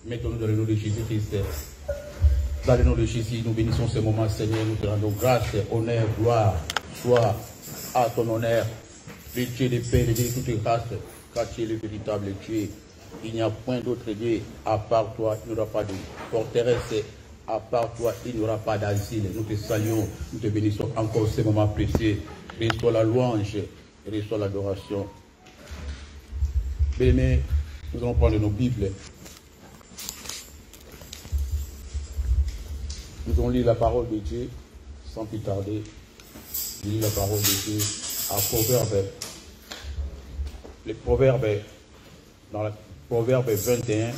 Mettons-nous dans le nom de Jésus-Christ. Dans le nom de Jésus, nous bénissons ce moment, Seigneur. Nous te rendons grâce, honneur, gloire, soit à ton honneur. Le Dieu de paix, le Dieu de toute grâce, car tu es le véritable Dieu. Il n'y a point d'autre Dieu. À part toi, il n'y aura pas de forteresse. À part toi, il n'y aura pas d'asile. Nous te saluons, nous te bénissons encore ce moment précieux. Reçois la louange et reçois l'adoration. Bien-aimés, nous allons prendre nos Bibles. Nous allons lire la parole de Dieu sans plus tarder. Lire la parole de Dieu à Proverbe. Les Proverbes, dans le Proverbe 21,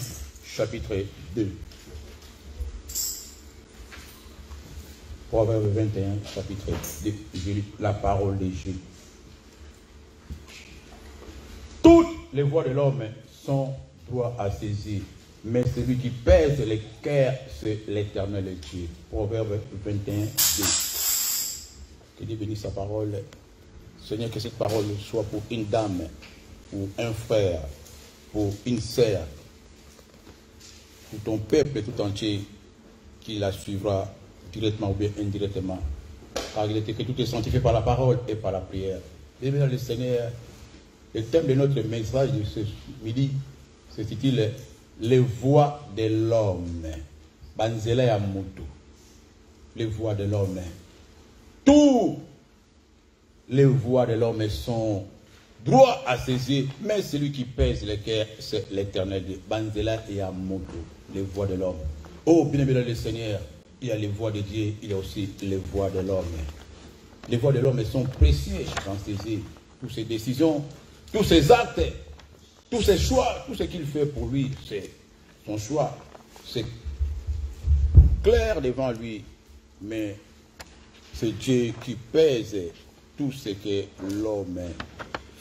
chapitre 2. Proverbe 21, chapitre 2. Je lis la parole de Dieu. Toutes les voies de l'homme sont droits à saisir, mais celui qui pèse les cœurs, c'est l'Éternel Dieu. Proverbe 21, 2. Que Dieu bénisse sa parole. Seigneur, que cette parole soit pour une dame, pour un frère, pour une sœur, pour ton peuple tout entier qui la suivra directement ou bien indirectement. Car il était que tout est sanctifié par la parole et par la prière. Bien, le Seigneur, le thème de notre message de ce midi s'intitule Les voies de l'homme. Banzela ya moto. Les voies de l'homme. Tous les voies de l'homme sont droits à saisir, mais celui qui pèse le cœur, c'est l'Éternel. Banzela et à moto. Les voies de l'homme. Oh, bien-aimé le Seigneur, il y a les voies de Dieu, il y a aussi les voies de l'homme. Les voies de l'homme sont précieuses dans saisir toutes ses décisions, tous ses actes, tous ses choix, tout ce qu'il fait pour lui, c'est son choix. C'est clair devant lui, mais c'est Dieu qui pèse tout ce que l'homme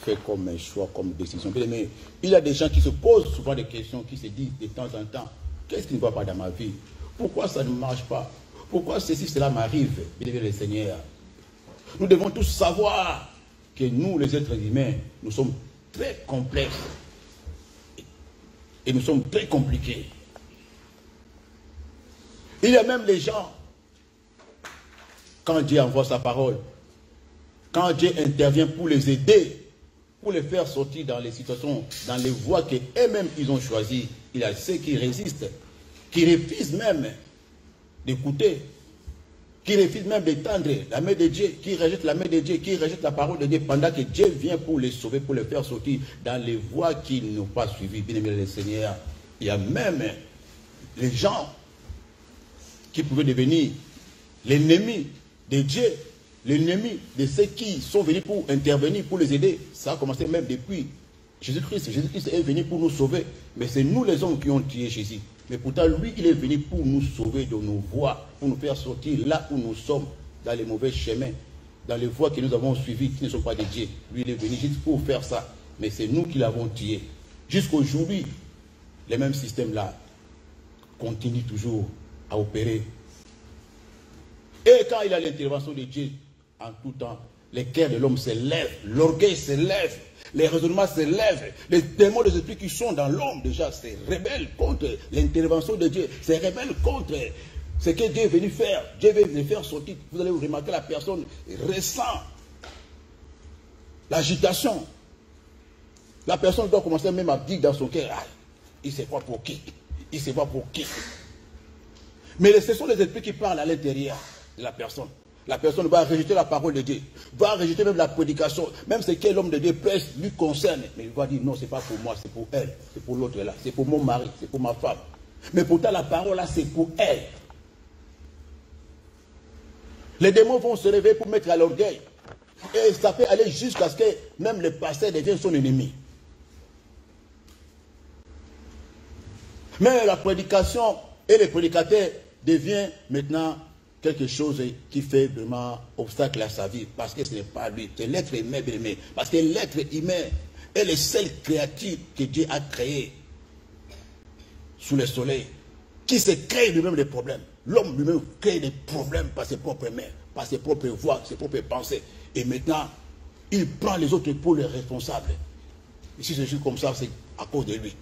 fait comme choix, comme décision. Mais il y a des gens qui se posent souvent des questions, qui se disent de temps en temps, qu'est-ce qui ne va pas dans ma vie? Pourquoi ça ne marche pas? Pourquoi ceci, cela m'arrive? Bien le Seigneur. Nous devons tous savoir que nous, les êtres humains, nous sommes très complexes. Et nous sommes très compliqués. Il y a même les gens, quand Dieu envoie sa parole, quand Dieu intervient pour les aider, pour les faire sortir dans les situations, dans les voies qu'eux-mêmes ils ont choisies, il y a ceux qui résistent, qui refusent même d'écouter, qui refusent même d'étendre la main de Dieu, qui rejettent la main de Dieu, qui rejettent la parole de Dieu, pendant que Dieu vient pour les sauver, pour les faire sortir dans les voies qu'ils n'ont pas suivies. Bien aimé le Seigneur, il y a même les gens qui pouvaient devenir l'ennemi de Dieu, l'ennemi de ceux qui sont venus pour intervenir, pour les aider. Ça a commencé même depuis Jésus-Christ. Jésus-Christ est venu pour nous sauver, mais c'est nous les hommes qui ont tué Jésus. Mais pourtant, lui, il est venu pour nous sauver de nos voies, pour nous faire sortir là où nous sommes, dans les mauvais chemins, dans les voies que nous avons suivies, qui ne sont pas de Dieu. Lui, il est venu juste pour faire ça. Mais c'est nous qui l'avons tué. Jusqu'aujourd'hui, les mêmes systèmes-là continuent toujours à opérer. Et quand il y a l'intervention de Dieu, en tout temps, les cœurs de l'homme se lèvent, l'orgueil se lève, les raisonnements se lèvent, les démons des esprits qui sont dans l'homme déjà se rebellent contre l'intervention de Dieu, se rebellent contre ce que Dieu est venu faire. Dieu veut les faire sortir. Vous allez vous remarquer, la personne ressent l'agitation. La personne doit commencer même à dire dans son cœur, ah, il ne sait pas pour qui, il ne sait pas pour qui. Mais ce sont les esprits qui parlent à l'intérieur de la personne. La personne va rejeter la parole de Dieu, va rejeter même la prédication, même ce que l'homme de Dieu prêche lui concerne. Mais il va dire non, ce n'est pas pour moi, c'est pour elle, c'est pour l'autre là, c'est pour mon mari, c'est pour ma femme. Mais pourtant la parole là, c'est pour elle. Les démons vont se réveiller pour mettre à l'orgueil. Et ça peut aller jusqu'à ce que même le pasteur devienne son ennemi. Mais la prédication et les prédicateurs deviennent maintenant quelque chose qui fait vraiment obstacle à sa vie. Parce que ce n'est pas lui, c'est l'être humain, bien aimé. Parce que l'être humain est le seul créature que Dieu a créé sous le soleil, qui se crée lui-même des problèmes. L'homme lui-même crée des problèmes par ses propres mains, par ses propres voix, ses propres pensées. Et maintenant, il prend les autres pour les responsables. Et si c'est juste comme ça, c'est à cause de lui.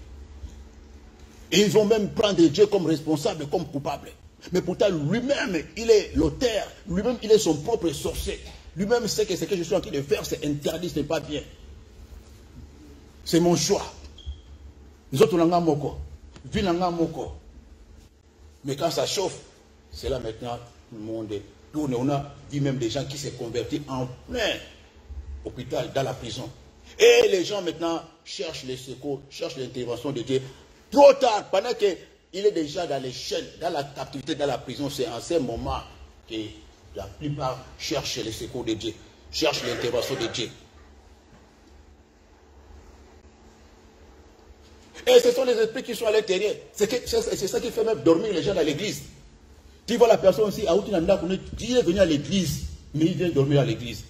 Et ils vont même prendre Dieu comme responsable, comme coupable. Mais pourtant, lui-même, il est l'auteur. Lui-même, il est son propre sorcier. Lui-même sait que ce que je suis en train de faire, c'est interdit, ce n'est pas bien. C'est mon choix. Nous autres, on a moko. Moko. Mais quand ça chauffe, c'est là maintenant, tout le monde est tourné. On a vu même des gens qui se convertissent en plein hôpital, dans la prison. Et les gens maintenant cherchent les secours, cherchent l'intervention de Dieu. Trop tard, pendant qu'il est déjà dans les chaînes, dans la captivité, dans la prison, c'est en ce moment que la plupart cherchent les secours de Dieu, cherchent l'intervention de Dieu. Et ce sont les esprits qui sont à l'intérieur. C'est ça qui fait même dormir les gens dans l'église. Tu vois la personne aussi, Dieu est venu à l'église, mais il vient dormir à l'église.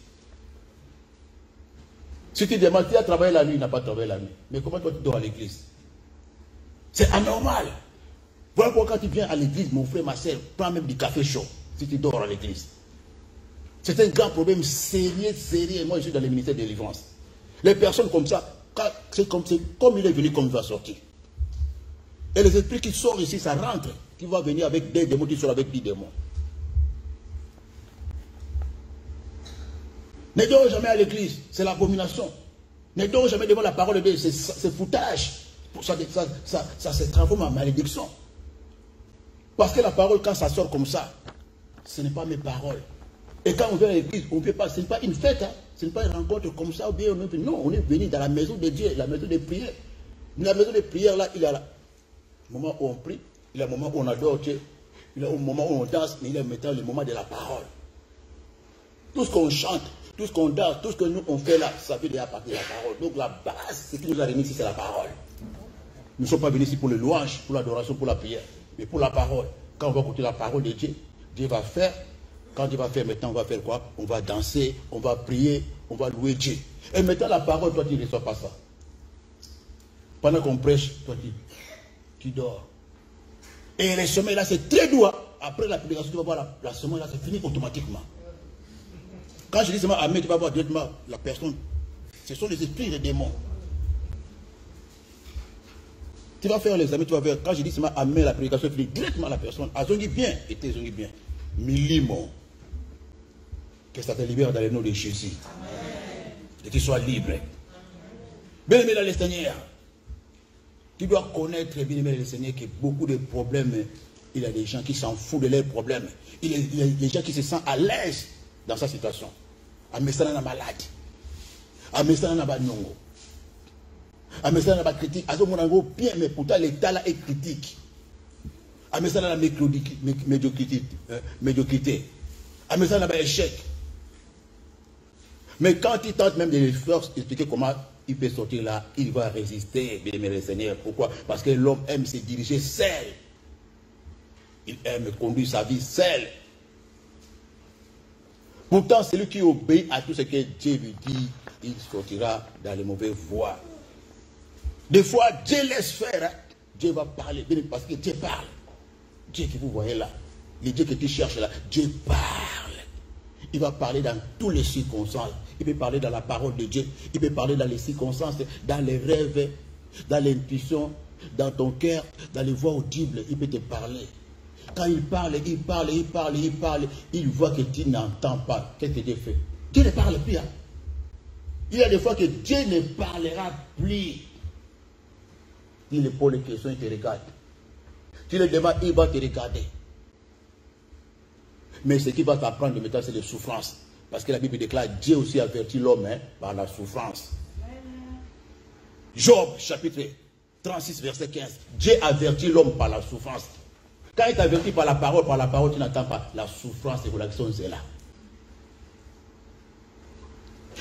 Si tu demandes, tu as travaillé la nuit, il n'a pas travaillé la nuit. Mais comment toi tu dors à l'église? C'est anormal. Voilà pourquoi quand tu viens à l'église, mon frère, ma soeur, prends même du café chaud si tu dors à l'église. C'est un grand problème sérieux. Moi, je suis dans le ministère de délivrance. Les personnes comme ça, c'est comme il est venu, comme il va sortir. Et les esprits qui sortent ici, ça rentre. Qui va venir avec des démons, qui sortent avec des démons. Ne dors jamais à l'église, c'est l'abomination. Ne dors jamais devant la parole de Dieu, c'est foutage. Ça se transforme en malédiction. Parce que la parole, quand ça sort comme ça, ce n'est pas mes paroles. Et quand on vient à l'église, on ne peut pas, ce n'est pas une fête, hein, ce n'est pas une rencontre comme ça. Ou bien non, on est venu dans la maison de Dieu, la maison de prière. La maison de prière, là, il y a le moment où on prie, il y a le moment où on adore Dieu, il y a le moment où on danse, mais il y a maintenant le moment de la parole. Tout ce qu'on chante, tout ce qu'on danse, tout ce que nous on fait là, ça fait déjà partie de la parole. Donc la base, ce qui nous a réunis ici, c'est la parole. Nous ne sommes pas venus ici pour le louange, pour l'adoration, pour la prière, mais pour la parole. Quand on va écouter la parole de Dieu, Dieu va faire. Quand Dieu va faire, maintenant on va faire quoi? On va danser, on va prier, on va louer Dieu. Et maintenant la parole, toi tu ne reçois pas ça. Pendant qu'on prêche, toi tu dors. Et le sommeil là c'est très doux. Après la prédication, tu vas voir la sommeil là, c'est fini automatiquement. Quand je dis seulement Amen, tu vas voir directement la personne. Ce sont les esprits et les démons. Tu vas faire l'examen, tu vas voir. Quand je dis seulement Amen, la prédication est finie, directement la personne. A zongi bien, et t'es zongi bien. Milimo. Que ça te libère dans le nom de Jésus. Amen. Et que tu sois libre. Bien aimé dans le Seigneur. Tu dois connaître, bien aimé dans le Seigneur, que beaucoup de problèmes, il y a des gens qui s'en foutent de leurs problèmes. Il y a des gens qui se sentent à l'aise dans sa situation. Amesana na malade. Amesana na ba nyongo. Amesana na ba critique. Azo monango bien, mais pourtant l'état là est critique. Amesana na médiocrité. Amesana na ba échec. Mais quand il tente même de les faire expliquer comment il peut sortir là, il va résister, bien aimé le Seigneur. Pourquoi? Parce que l'homme aime se diriger seul. Il aime conduire sa vie seul. Pourtant, celui qui obéit à tout ce que Dieu lui dit, il sortira dans les mauvaises voies. Des fois, Dieu laisse faire. Hein? Dieu va parler, parce que Dieu parle. Dieu que vous voyez là, le Dieu que tu cherches là, Dieu parle. Il va parler dans toutes les circonstances. Il peut parler dans la parole de Dieu. Il peut parler dans les circonstances, dans les rêves, dans l'intuition, dans ton cœur, dans les voix audibles. Il peut te parler. Quand il parle, il voit que tu n'entends pas. Qu'est-ce que Dieu fait? Dieu ne parle plus. Hein? Il y a des fois que Dieu ne parlera plus. Il lui pose les questions, il te regarde. Tu le demandes, il va te regarder. Mais ce qui va t'apprendre de maintenant, c'est les souffrances. Parce que la Bible déclare, Dieu aussi avertit l'homme hein, par la souffrance. Job, chapitre 36, verset 15. Dieu avertit l'homme par la souffrance. Quand il t'avertit par la parole, tu n'entends pas. La souffrance et l'action, c'est là.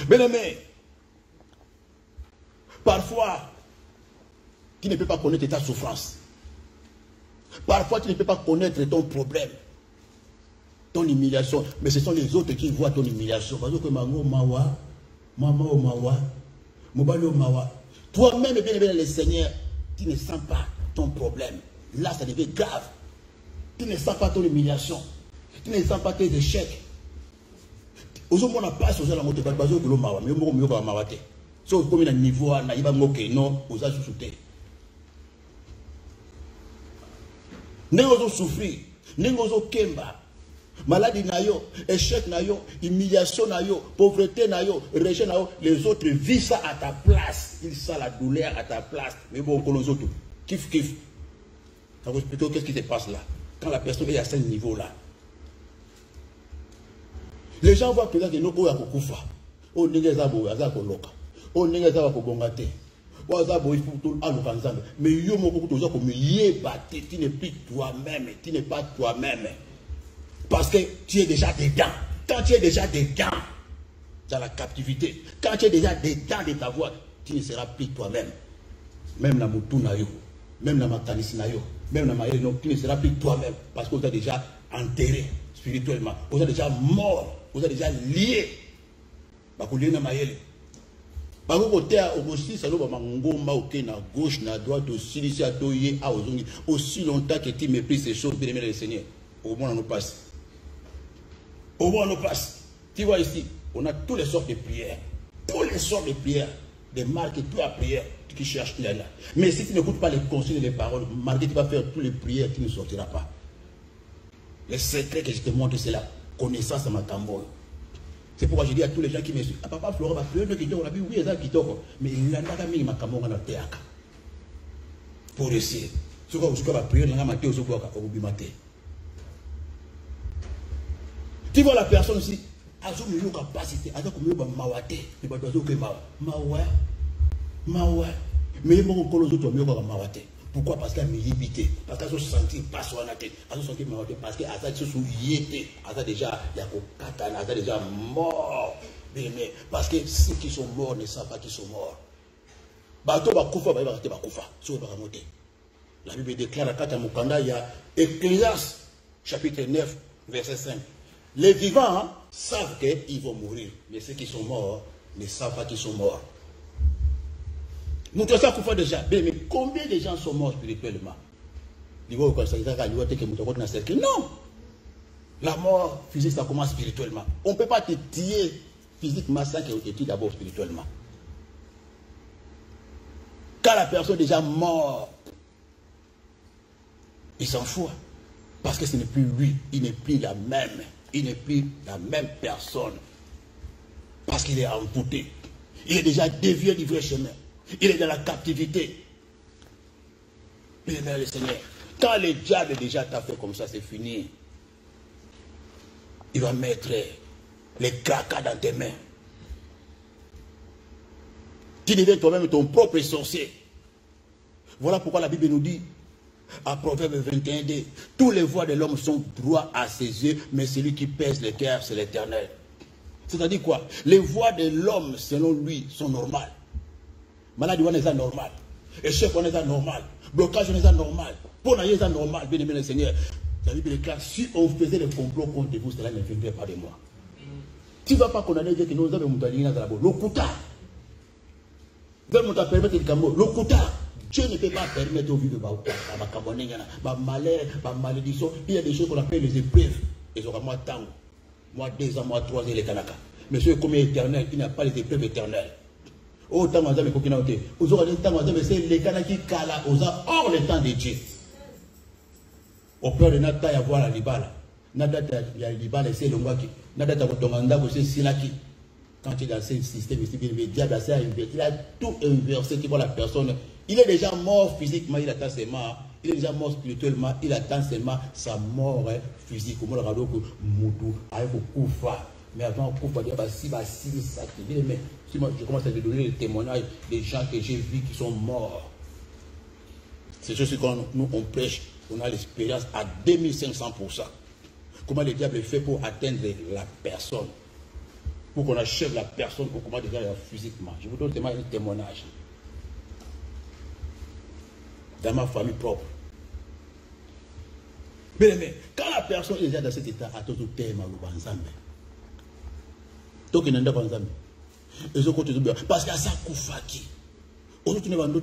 Bien-aimé, parfois, tu ne peux pas connaître ta souffrance. Parfois, tu ne peux pas connaître ton problème, ton humiliation, mais ce sont les autres qui voient ton humiliation. Toi-même, bien aimé le Seigneur, tu ne sens pas ton problème. Là, ça devient grave. Tu ne sens pas ton humiliation. Tu ne sens pas tes échecs. Aujourd'hui, on n'a pas sur la moto, mais on a un so comme il niveau na iba ngoke non aux a sous-souté. Nengozo souffrir, nengozo kemba, maladie na yo, échec na yo, humiliation na yo, pauvreté na yo, rejet na yo, les autres vivent ça à ta place, ils sentent la douleur à ta place. Mais bon, pour les autres, kiff. Ça veut plutôt qu'est-ce qui se passe là quand la personne est à ce niveau-là. Les gens voient que là que nous pouvons akufa. Oh ningeza bo azako loka. Oh ningeza wa kobongate. Wa azabo il faut tout aluka nzambe. Mais yo moko kutoza ko me yebate, tu n'es plus toi-même, tu n'es pas toi-même. Parce que tu es déjà dedans. Quand tu es déjà dedans dans la captivité, quand tu es déjà dedans de ta voix, tu ne seras plus toi-même. Même la mutu na yo, même la matanisi na yo, même la maïe, tu ne seras plus toi-même parce que tu as déjà enterré spirituellement, vous êtes déjà mort, vous êtes déjà lié. Aussi longtemps que tu méprises ces choses, bien aimé le Seigneur, au moins on nous passe. Au moins on nous passe. Tu vois ici, on a toutes les sortes de prières. Toutes les sortes de prières. Des marques, toutes les prières qui cherchent, il y en a. Mais si tu n'écoutes pas les conseils et les paroles, malgré tu vas faire toutes les prières, tu ne sortiras pas. Le secret que je te montre, c'est la connaissance de ma tambour. C'est pourquoi je dis à tous les gens qui me suivent, ah papa Florent, on a vu, oui, mais il n'a pas mis ma camon dans le théâtre. Pour essayer. Ce que je vais prier, tu vois la personne aussi, elle a une capacité, elle a une mawate, elle a une mais il mawate. Pourquoi? Parce qu'elle me limité. Parce qu'elle se sentit pas sur la tête. Elle se sentit mawate. Parce qu'elle se souillée. Elle a déjà, il y a katana, elle a déjà mort. Mais parce que ceux qui sont morts ne savent pas qu'ils sont morts. La Bible déclare à Katamukanda, il y a Ecclésiaste, chapitre 9, verset 5. Les vivants savent qu'ils vont mourir. Mais ceux qui sont morts ne savent pas qu'ils sont morts. Nous devons savoir déjà, mais combien de gens sont morts spirituellement? Non. La mort physique, ça commence spirituellement. On ne peut pas te tuer physiquement sans que tu tues d'abord spirituellement. Quand la personne est déjà morte, il s'en fout. Parce que ce n'est plus lui, il n'est plus la même. Il n'est plus la même personne. Parce qu'il est amputé. Il est déjà dévié du vrai chemin. Il est dans la captivité. Il est dans le Seigneur. Quand le diable déjà t'a fait comme ça, c'est fini. Il va mettre les cracas dans tes mains. Tu deviens toi-même ton propre sorcier. Voilà pourquoi la Bible nous dit, à Proverbe 21, tous les voies de l'homme sont droits à ses yeux, mais celui qui pèse les cœurs, c'est l'Éternel. C'est-à-dire quoi? Les voies de l'homme, selon lui, sont normales. Maladie, on est ça normal. Échec, on est ça normal. Blocage, on est ça normal. Pour on est ça normal, bien aimé le Seigneur. La Bible déclare, si on faisait le complot contre vous, cela ne viendrait pas de moi. Tu ne vas pas condamner Dieu que nous avons le Kouta. Le Kouta. Dieu ne peut pas permettre au vie de ma malheur, ma malédiction. Il y a des choses qu'on appelle les épreuves. Et ça moi tant, moi 2 ans, moi 3 ans, les Kanaka. Mais ce comme éternel, il n'y a pas les épreuves éternelles. Autant on a mes coquins aux autres temps, c'est les Kanaki Kala, aux hors le temps de Dieu. Au peur de Nata, il y a voir la Libala. Nada, il y a Libala, c'est le Mwaki. Nada, c'est Silaki. Quand tu es dans ce système, il a tout inversé qui voit la personne. Il est déjà mort physiquement, il attend seulement. Il est déjà mort spirituellement, il attend seulement sa mort physique. Comme le radeau que Moutou a eu Koufa. Mais avant Koufa, il y a si ça qui vient. Mais si moi je commence à te donner le témoignage des gens que j'ai vus qui sont morts. C'est ce que nous on prêche, on a l'expérience à 2500%. Comment le diable fait pour atteindre la personne, pour qu'on achève la personne, pour comment déjà physiquement. Je vous donne un témoignage. Dans ma famille propre, Mais quand la personne est déjà dans cet état, à tout thème, parce qu'il y a ça koufaki. Aujourd'hui, nous avons dit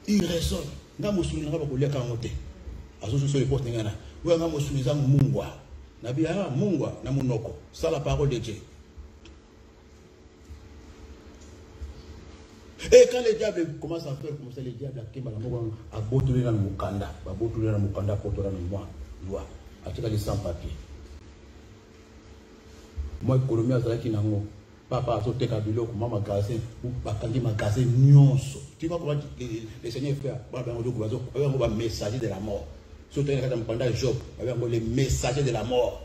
il résonne. Ça la parole de Dieu. Et quand les diables commencent à faire comme ça, les diables à botoler dans le mukanda, à botoler dans le mukanda pour te rendre loi, à tout cas les sans-papiers. Moi, économie à Zalaki Nango, papa a sauté Kabilo, maman magasin, ou Bakandi magasin, nyonso. Tu vois comment les seigneurs font un messager de la mort. Surtout pendant Job, les messagers de la mort.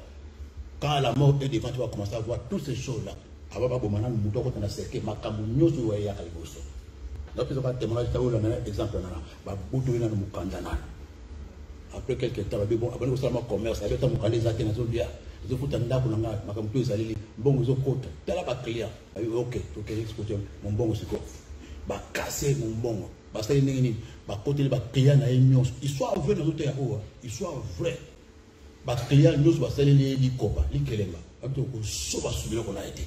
Quand la mort est devant, tu vas commencer à voir toutes ces choses-là. Après, quelques temps, bon, commerce, ils ont un arbre, ils ont bon, ils ont côté. T'as là, client, ok, mon bon aussi, bah, casser mon bon, bah, ça y est, bah, côté, bah, client, ils soient vrais dans notre héros, ils soient vrais. Bah, client, nous, bah, ça y est, les copains, les kelemba, après, on sauve à subir qu'on a été.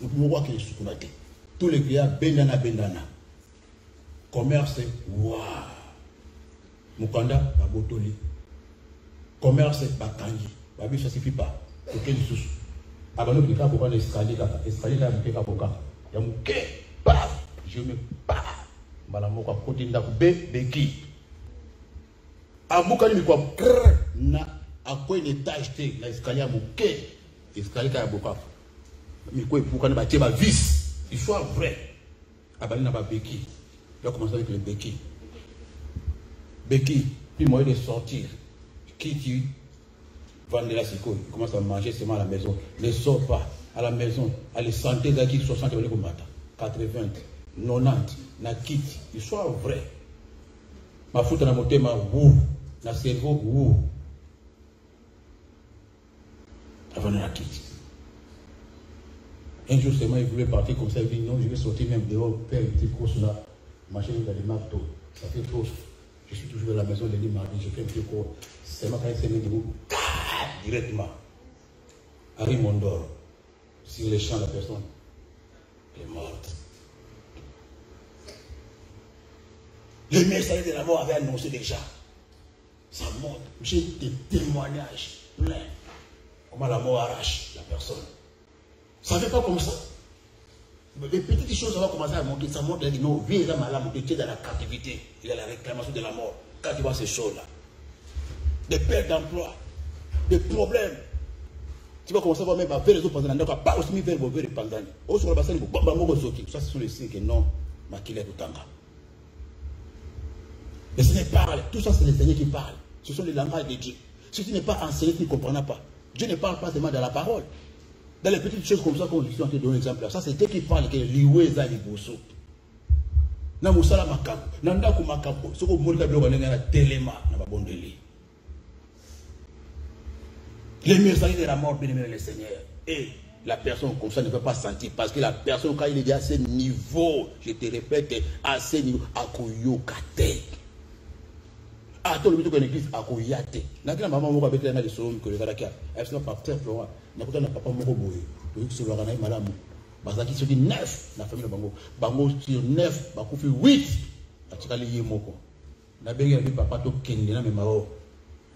Nous pouvons voir qu'il est qu'on a été. Tous les clients, bendana. Commerce, waouh. Mukanda, bah, botoli. Commerce, bah, kanji. Bah, ça suffit pas. Aucun souci. Avant nous, quelqu'un pour prendre l'escalier, l'escalier, là, il y a un il y a un paf, je me paf. Malamoka, côté d'un béki. À Moukani, mais quoi, na, à quoi une étage, l'escalier à Mouké, l'escalier à Boka. Mais quoi, pour qu'on ait ma vis, il soit vrai. À Balina, béki. Il a commencé avec le béki. Béki, puis moyen de sortir. Qui tu vendre la sico, il commence à manger seulement à la maison. Ne sort pas à la maison. À les santé d'acquis 60 comme matin. 80, 90, na kit. Il soit vrai. Ma foute na moté ma wou. Na cerveau wou. Avant de la kit. Un jour seulement il voulait partir comme ça. Il dit non, je vais sortir même dehors, faire une petite course là. Manger dans les marteaux. Ça fait trop. Je suis toujours à la maison lundi, mardi. Je fais un petit cours. Seulement quand il s'est mis debout. Directement. Harry Mondor, sur les champs, la personne est morte. Le messager de la mort avait annoncé déjà sa mort. J'ai des témoignages pleins. Comment la mort arrache la personne. Ça ne fait pas comme ça. Les petites choses, ça va commencer à monter. Ça monte, il dit non, viens là, malade, tu es dans la captivité. Il y a la réclamation de la mort. Quand tu vois ces choses-là, des pertes d'emploi, des problèmes. Tu vas commencer à voir même vers les autres pendant l'année, pas aussi mis vers vos verres pendant l'année. Au sur la bassin, ça ce sont les signes que non, ma qu'il est tout tanga. Le Seigneur parle, tout ça c'est le Seigneur qui parle. Ce sont les langages de Dieu. Si tu n'es pas enseigné, tu ne comprendras pas. Dieu ne parle pas seulement dans la parole. Dans les petites choses comme ça, comme je suis en train de donner un exemple, ça c'est Dieu qui parle, que lioué za liboso. Na musala makabu, nanda ku makabu, soko molika bilo banenga na telema na babondeli. Les messagers de la mort, bien aimé le Seigneur. Et la personne comme ça ne peut pas sentir. Parce que la personne, quand il est à ce niveau, je te répète, à ce niveau, à koyokate. À tout le monde qui est en église, à koyate. N'a pas maman avec les somme que le Varakia. Elle ne pas faire Florent. N'a pas papa Moroboé. Le X sur le madame. Bazaki sur 9, la famille de Bango. Bango sur 9, Bakou fait 8. A tiré les moko. N'a pas eu papa to Kendi, n'a même pas.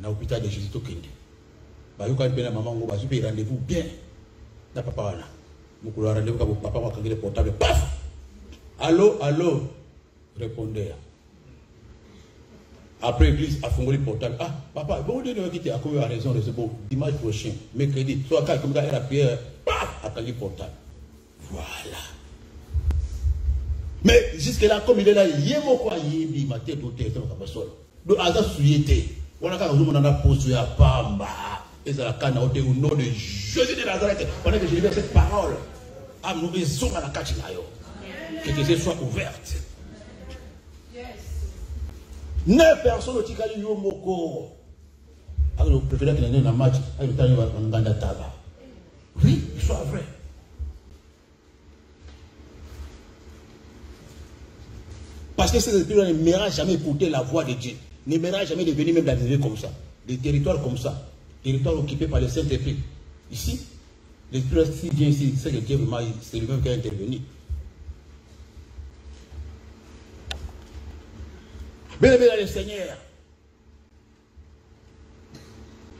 N'a hôpital de Jésus to Kendi. Bah, quand il y a maman, on va rendez-vous bien. N'a pas parlé. Mon rendez-vous avec papa, on va le portable. Paf! Allô, allô? Répondez. Après l'église, à fond le portable. Ah, papa, bon, on doit quitter. À quoi a raison de ce bon dimanche prochain, mercredi, soit quand comme ça, la prière, paf! Attendez le portable. Voilà. Mais jusque-là, comme il est là, il y a mon quoi, il y a ma tête au tête, donc, à ça, souillé. On a quand même posé à Pamba. Et ça a au nom de Jésus de Nazareth. Pendant que je lis cette parole, que tes yeux soient ouvertes. 9 personnes au Tikali Yomoko. Alors, le préfet qui est dans le match, il est allé dans le tabac. Oui, il soit vrai. Parce que ces esprits n'aimera jamais écouter la voix de Dieu. N'aimera jamais de venir même d'arriver comme ça. Des territoires comme ça. Territoires occupés par les Saint-Esprit. Ici, l'Esprit, s'il vient ici, c'est que Dieu, c'est lui-même qui a intervenu. Bien-aimé dans le Seigneur,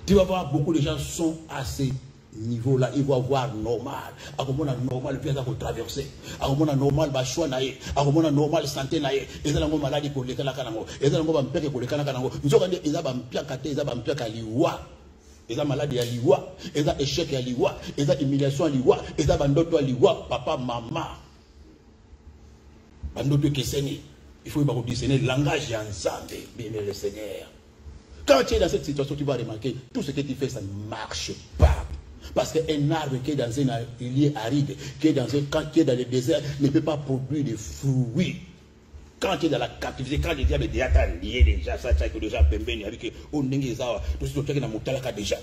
tu vas voir beaucoup de gens sont à ces niveaux-là. Ils vont voir normal. À comment normal, puis ils vont traverser. À comment normal, bah choix naïe. À comment normal, santé naïe. Ils ont une maladie pour les canaux. Ils ont un peu pour les canaux. Ils ont un peu ils ont un peu liwa. Ils ont maladie à liwa. Ils ont échec à liwa. Ils ont humiliation à liwa. Ils ont bandoto à liwa. Papa, maman. Bandoto qui il faut discerner le langage ensemble, bien le Seigneur. Quand tu es dans cette situation, tu vas remarquer tout ce que tu fais, ça ne marche pas. Parce qu'un arbre qui est dans un lieu aride, qui est dans le désert, ne peut pas produire de fruits. Quand tu es dans la captivité, quand le diable est déjà lié déjà, ça que déjà pembeni avec on n'est pas tout ce que tu as dans Moutalaka déjà.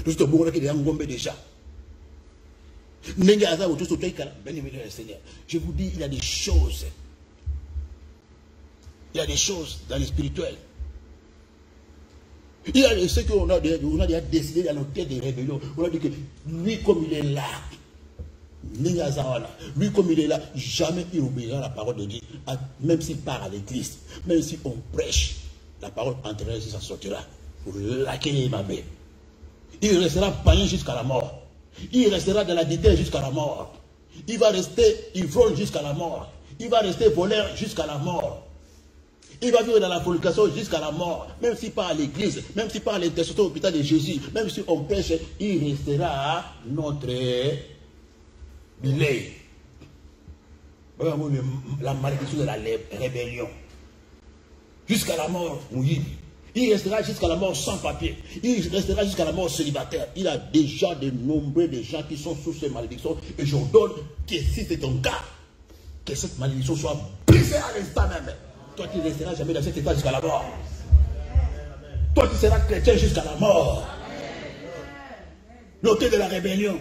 Tout ce que tu as dans déjà. Je vous dis, il y a des choses. Il y a des choses dans le spirituel. Il y a ceux qu'on a déjà décidé dans nos têtes de rébellion. On a dit que lui, comme il est là, lui, comme il est là, jamais il obéira à la parole de Dieu. Même s'il part à l'église, même si on prêche, la parole entrera si ça sortira. Pour laquelle ma mère. Il restera païen jusqu'à la mort. Il restera dans la déterre jusqu'à la mort. Il va rester ivrogne jusqu'à la mort. Il va rester voleur jusqu'à la mort. Il va vivre dans la fornication jusqu'à la mort. Même s'il part à l'église, même s'il part à l'intercession au hôpital de Jésus, même si on pêche, il restera notre billet. La malédiction de la rébellion. Jusqu'à la mort, oui. Il restera jusqu'à la mort sans papier. Il restera jusqu'à la mort célibataire. Il a déjà de nombreux gens qui sont sous ces malédictions. Et j'ordonne que si c'est ton cas, que cette malédiction soit brisée à l'instant même. Toi, tu ne resteras jamais dans cet état jusqu'à la mort. Toi, tu seras chrétien jusqu'à la mort. L'autel de la rébellion.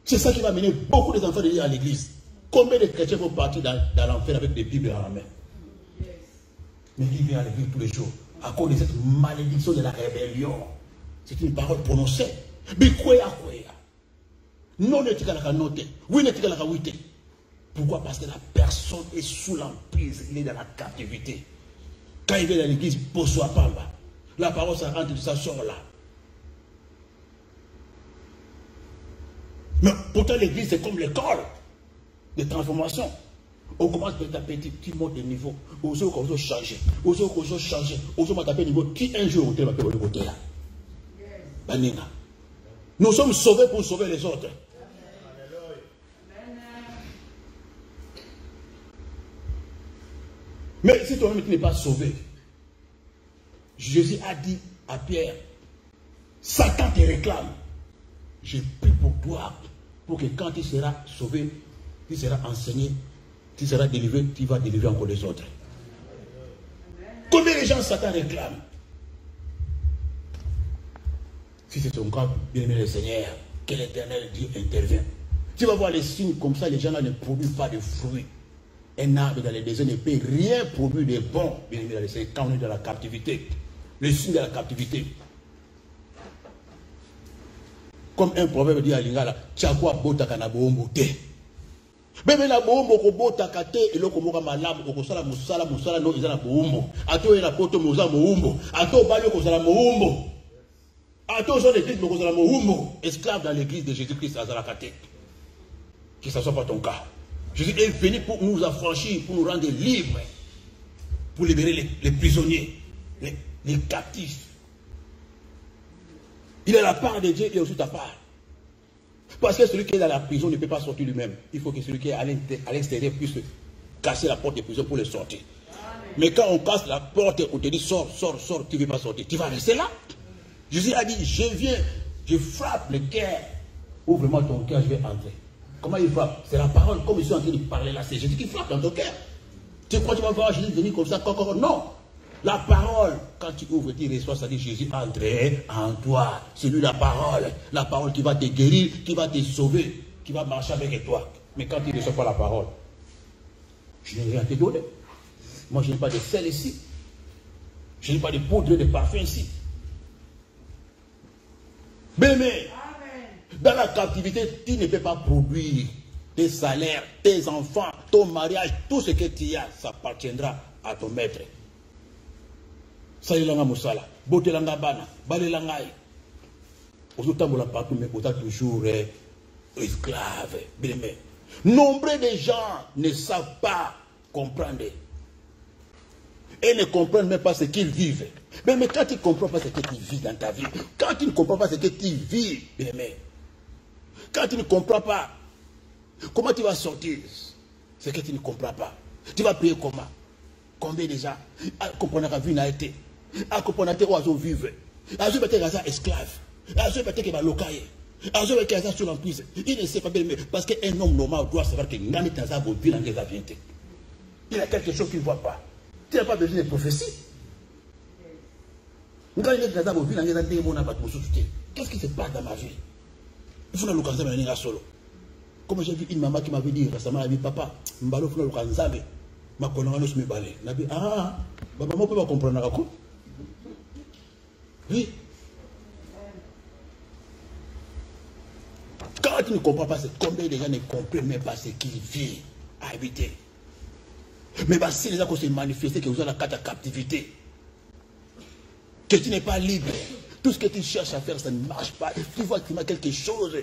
C'est ça qui va mener beaucoup d'enfants de Dieu à l'église. Combien de chrétiens vont partir dans l'enfer avec des Bibles à la main? Mais qui vient à l'église tous les jours à cause de cette malédiction de la rébellion. C'est une parole prononcée. Non, ne t'y a noté. Oui, ne t'y a noté. Pourquoi? Parce que la personne est sous l'emprise, il est dans la captivité. Quand il vient dans l'église, pour-soi pas, la parole ça rentre de ça sort là. Mais pourtant l'église c'est comme l'école de transformation. On commence petit à petit, tu montes de niveau. On se changer. On se changer. On se taper niveau. Qui un jour on va faire le côté là? Nous sommes sauvés pour sauver les autres. Mais si toi-même tu n'es pas sauvé, Jésus a dit à Pierre, Satan te réclame. J'ai pris pour toi, pour que quand tu seras sauvé, tu seras enseigné, tu seras délivré, tu vas délivrer encore les autres. Combien de gens Satan réclame? Si c'est ton cas, bien-aimé le Seigneur, que l'Éternel Dieu intervient. Tu vas voir les signes comme ça, les gens là ne produisent pas de fruits. Un arbre dans les déserts ne peut rien produire de bon, bien aimé dans le Seigneur, quand on est dans la captivité. Le signe de la captivité. Comme un proverbe dit à Lingala, Tchakwa botaka na boombo te. Bebe na boombo ko botaka te, eloko moka malamu ko sala musala no izana boombo. Ato ena poto moza boombo. Ato balo ko sala boombo. Ato zo l'église ko sala boombo. Esclave dans l'église de Jésus-Christ à Zarakate. Que ça soit pas ton cas. Jésus est venu pour nous affranchir, pour nous rendre libres, pour libérer les prisonniers, les captifs. Il est la part de Dieu et aussi ta part. Parce que celui qui est dans la prison ne peut pas sortir lui-même. Il faut que celui qui est à l'extérieur puisse casser la porte de prison pour le sortir. Mais quand on casse la porte, on te dit sors, tu ne veux pas sortir. Tu vas rester là. Jésus a dit, je viens, je frappe le cœur. Ouvre-moi ton cœur, je vais entrer. Comment il frappe? C'est la parole, comme je suis en train de parler là, c'est Jésus qui frappe dans ton cœur. Tu crois que tu vas voir Jésus venir comme ça? Non. La parole, quand tu ouvres, tu reçois, ça dit Jésus entre en toi. C'est lui la parole qui va te guérir, qui va te sauver, qui va marcher avec toi. Mais quand tu ne reçois pas la parole, Je n'ai rien te donné. Moi, je n'ai pas de sel ici. Je n'ai pas de poudre de parfum ici. Mais, dans la captivité, tu ne peux pas produire tes salaires, tes enfants, ton mariage, tout ce que tu as, ça appartiendra à ton maître. Salilanga Moussala, Botelanga Bana, Balelangaï. Aujourd'hui, partout, mais vous êtes toujours esclave. Nombre de gens ne savent pas comprendre. Et ne comprennent même pas ce qu'ils vivent. Mais quand tu ne comprends pas ce que tu vis dans ta vie, quand tu ne comprends pas ce que tu vis, quand tu ne comprends pas, comment tu vas sortir ce que tu ne comprends pas? Tu vas payer comment? Combien déjà? Comprendre la vie n'a été. Comprendre que oiseaux vivent. Oiseaux peut être esclave. Oiseaux peut être locaillé. Oiseaux peut être sur l'emprise. Il ne sait pas bien, parce qu'un homme normal doit savoir que Nani Taza va vivre dans les avions. Il a quelque chose qu'il ne voit pas. Tu n'as pas besoin de prophétie. Qu'est-ce qui se passe dans ma vie? Il faut que je solo. Comme j'ai vu une maman qui m'avait dit récemment, elle a dit, papa, je vais faire le canzabe. Je vais faire le balai. Elle a dit, ah, maman peut pas comprendre. Oui. Quand tu ne comprends pas, combien de gens ne comprennent même pas ce qu'ils vivent à habiter. Mais si les gens se manifestent, que vous avez la carte de captivité, que tu n'es pas libre, tout ce que tu cherches à faire, ça ne marche pas. Tu vois qu'il y a quelque chose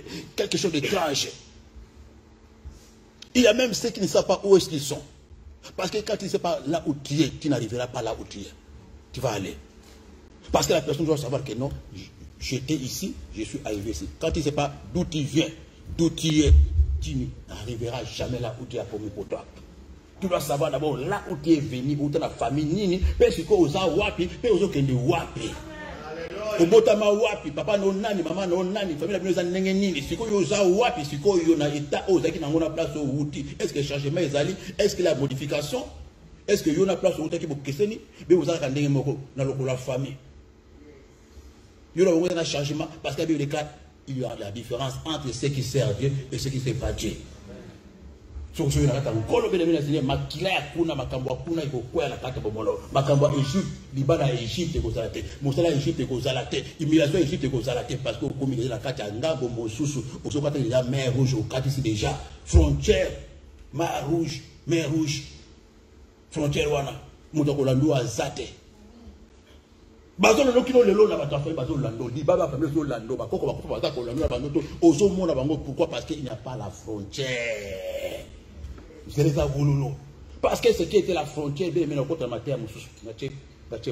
d'étrange. Il y a même ceux qui ne savent pas où est-ce qu'ils sont. Parce que quand tu ne sais pas là où tu es, tu n'arriveras pas là où tu es. Tu vas aller. Parce que la personne doit savoir que non, j'étais ici, je suis arrivé ici. Quand tu ne sais pas d'où tu viens, d'où tu es, tu n'arriveras jamais là où tu as promis pour toi. Tu dois savoir d'abord là où tu es venu, où tu as la famille, nini, parce que tu as wapi, parce que tu as wapi. Obotama wapi, papa no nani, maman no nani, famille la nenge nini, si tu as wapi, si tu as état, qui n'a place au outil. Est-ce que le changement est allé? Est-ce que la modification? Est-ce que tu as place au outil qui est question? Mais vous avez un moko dans la famille. Il y a un changement parce qu'il y a la différence entre ceux qui servent Dieu et ceux qui ne servent pas Dieu. So so na ngolo bele bele sine makila ya kuna makambo kuna iko kwa la kata bomolo makambo Egypte libana Egypte ko zalate mosala Egypte ko zalate immigration Egypte ko zalate parce que comme il la kata ngambo mosusu oso kata déjà mer rouge au kati si déjà frontière mer rouge frontière wana muto ko landu azate bazo no kilo lelo na batafa bazo lando di baba famille zo lando bakoko bakoko baza ko lando na bandoto ozo mona bango pourquoi parce qu'il n'y a pas la frontière. C'est les avouloulous. Parce que ce qui était la frontière, bien maintenant contre la matière, monsieur,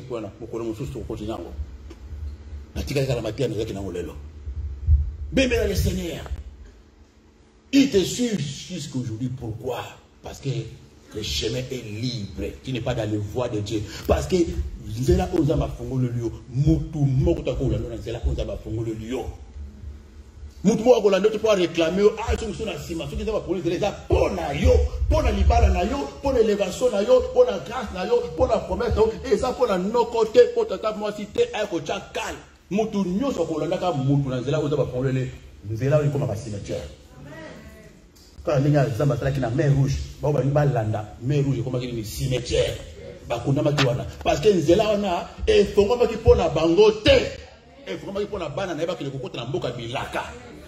point là, pour le monsieur sur continent. La tigre la matière, nous avons lelo. Bien maintenant le Seigneur, il te suit jusqu'aujourd'hui. Pourquoi? Parce que le chemin est libre. Tu n'es pas dans les voies de Dieu. Parce que c'est là où on a fait le lieu. Moutou mokota ko la non, c'est là où on a fait le lieu. Moutou Golando, tu peux réclamer, ah, tu es cima, tu peux pour les pour na yo, pour la libala na yo, pour l'élévation na yo, pour la grâce na yo, pour la promesse, et ça pour la no côté, pour ta moi cité, un coach calme. Moutou nyo so Golanda ka moutou na zela oza ba pour le zela on comme un cimetière. Quand les gars zamba sala qui na mer rouge, ba ba ni landa, mer rouge comme un cimetière. Ba kuna makiwana parce que zela on a et fongo maki pour la bangote. Et faut que pour la banane et pas que le cocotte na mboka bilaka.